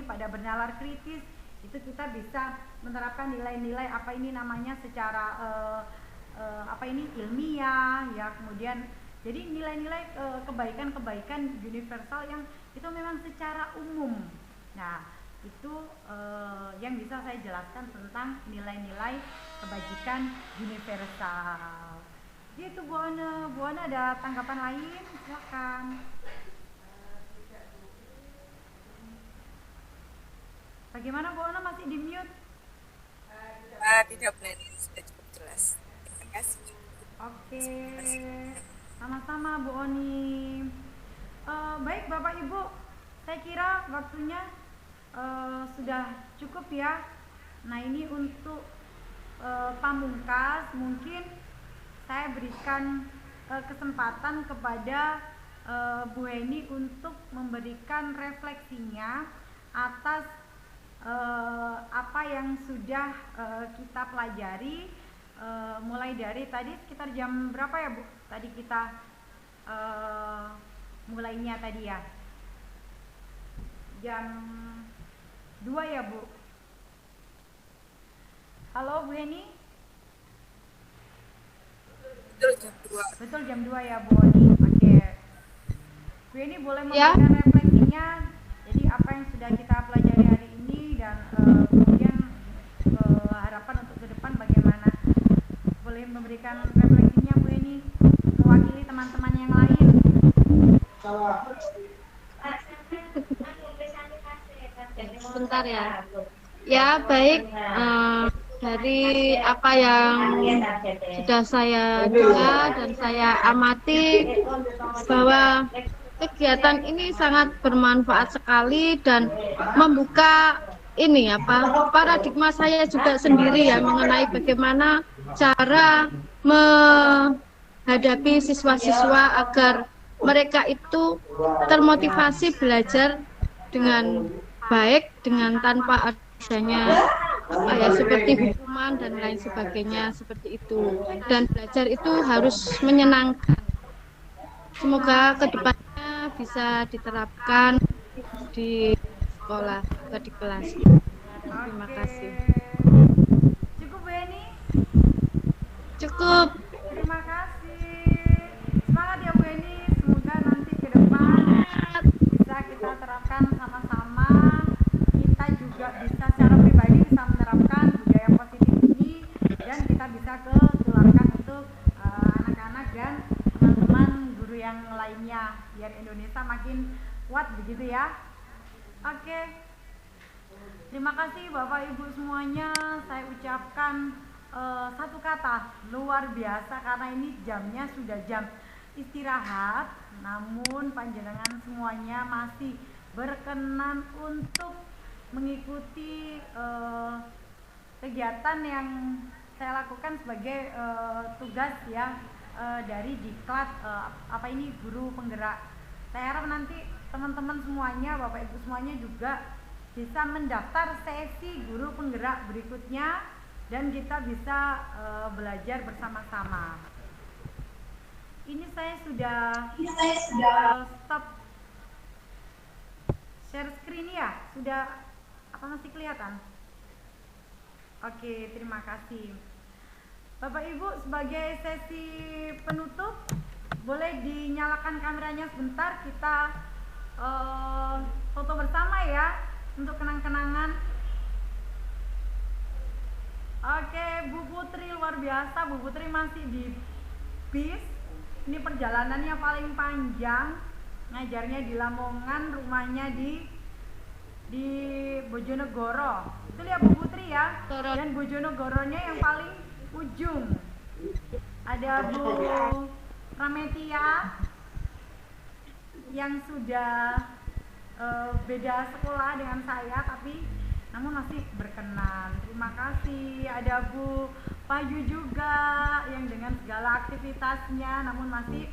pada bernalar kritis. Itu kita bisa menerapkan nilai-nilai secara ilmiah ya. Kemudian jadi nilai-nilai kebaikan-kebaikan universal yang itu memang secara umum. Nah, itu yang bisa saya jelaskan tentang nilai-nilai kebajikan universal. Gitu Bu Ana. Bu Ana ada tanggapan lain? Silakan. Bagaimana Bu Ana, masih di mute? Tidak boleh, sudah cukup jelas. Terima kasih. Oke, sama-sama Bu Oni. Baik Bapak Ibu, saya kira waktunya sudah cukup ya. Nah ini untuk pamungkas mungkin saya berikan kesempatan kepada Bu Heni untuk memberikan refleksinya atas apa yang sudah kita pelajari mulai dari tadi sekitar jam berapa ya Bu? Tadi kita mulainya tadi ya jam 2 ya Bu. Halo Bu Heni? Betul jam 2. Betul jam 2 ya Bu Heni. Oke. Bu Heni boleh memberikan refleksinya. Jadi apa yang sudah kita pelajari hari ini dan kemudian harapan untuk ke depan bagaimana? Boleh memberikan refleksinya Bu Heni mewakili teman-teman yang lain. Sebentar ya. Ya baik, dari apa yang sudah saya dengar dan saya amati bahwa kegiatan ini sangat bermanfaat sekali dan membuka ini paradigma saya juga sendiri ya mengenai bagaimana cara menghadapi siswa-siswa agar mereka itu termotivasi belajar dengan baik, dengan tanpa adanya seperti hukuman dan lain sebagainya seperti itu. Dan belajar itu harus menyenangkan. Semoga kedepannya bisa diterapkan di sekolah atau di kelas. Terima kasih. Cukup Bu Heni? Cukup. Terima kasih. Semangat ya Bu Heni. Semoga nanti ke depan bisa kita terapkan sama-sama. Kita juga bisa secara pribadi bisa menerapkan budaya positif ini dan kita bisa ketularkan untuk anak-anak dan teman-teman guru yang lainnya biar Indonesia makin kuat begitu ya. Oke. Terima kasih Bapak Ibu semuanya. Saya ucapkan satu kata, luar biasa, karena ini jamnya sudah jam istirahat, namun panjenengan semuanya masih berkenan untuk mengikuti kegiatan yang saya lakukan sebagai tugas ya dari Diklat guru penggerak. Saya harap nanti teman-teman semuanya, Bapak Ibu semuanya juga bisa mendaftar sesi guru penggerak berikutnya dan kita bisa belajar bersama-sama. Ini saya sudah stop share screen ya. Sudah apa masih kelihatan? Oke, terima kasih. Bapak Ibu, sebagai sesi penutup boleh dinyalakan kameranya sebentar, kita foto bersama ya untuk kenang-kenangan. Oke, Bu Putri luar biasa. Bu Putri masih di bis. Ini perjalanannya paling panjang. Ngajarnya di Lamongan, rumahnya di Bojonegoro. Itu lihat Bu Putri ya. Dan Bojonegoronya yang paling ujung. Ada Bu Rametia yang sudah beda sekolah dengan saya tapi namun masih berkenan. Terima kasih. Ada Bu Payu juga yang dengan segala aktivitasnya namun masih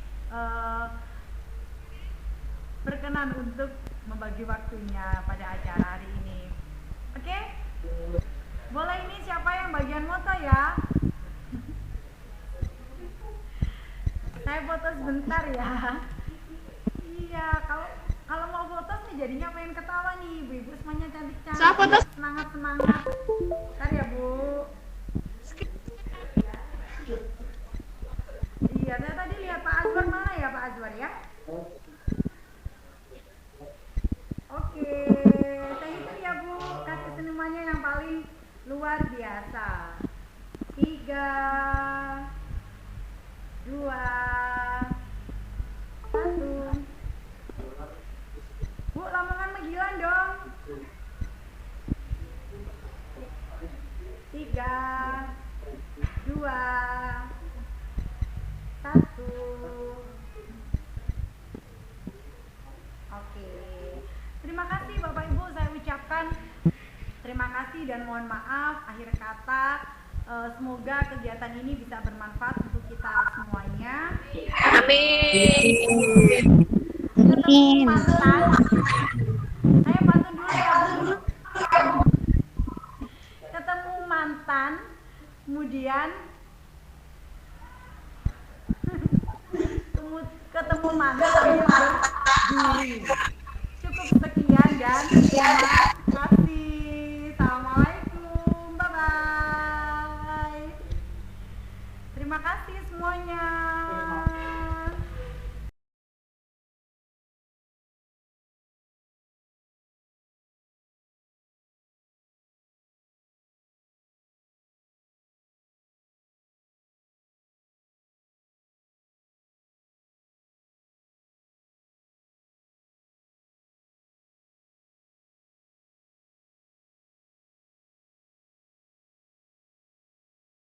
berkenan untuk membagi waktunya pada acara hari ini. Oke? Boleh ini siapa yang bagian foto ya? Saya foto sebentar ya. Iya, kalau mau foto nih jadinya pengen ketawa nih, ibu-ibu semuanya cantik-cantik. Saya foto. Semangat. Bentar ya, Bu. Iya, saya tadi lihat Pak Azwar, mana ya Pak Azwar ya? Oke, saya hitung ya Bu. biasa. 3, 2, 1. Bu, Lamongan Megilan dong. 3, 2, 1. Oke. Terima kasih Bapak Ibu, saya ucapkan terima kasih dan mohon maaf akhir kata. Semoga kegiatan ini bisa bermanfaat untuk kita semuanya. Amin. Ketemu mantan. Saya pantun dulu ya Bu. Ketemu mantan, kemudian ketemu mantan sambil berdiri. Cukup sekian dan terima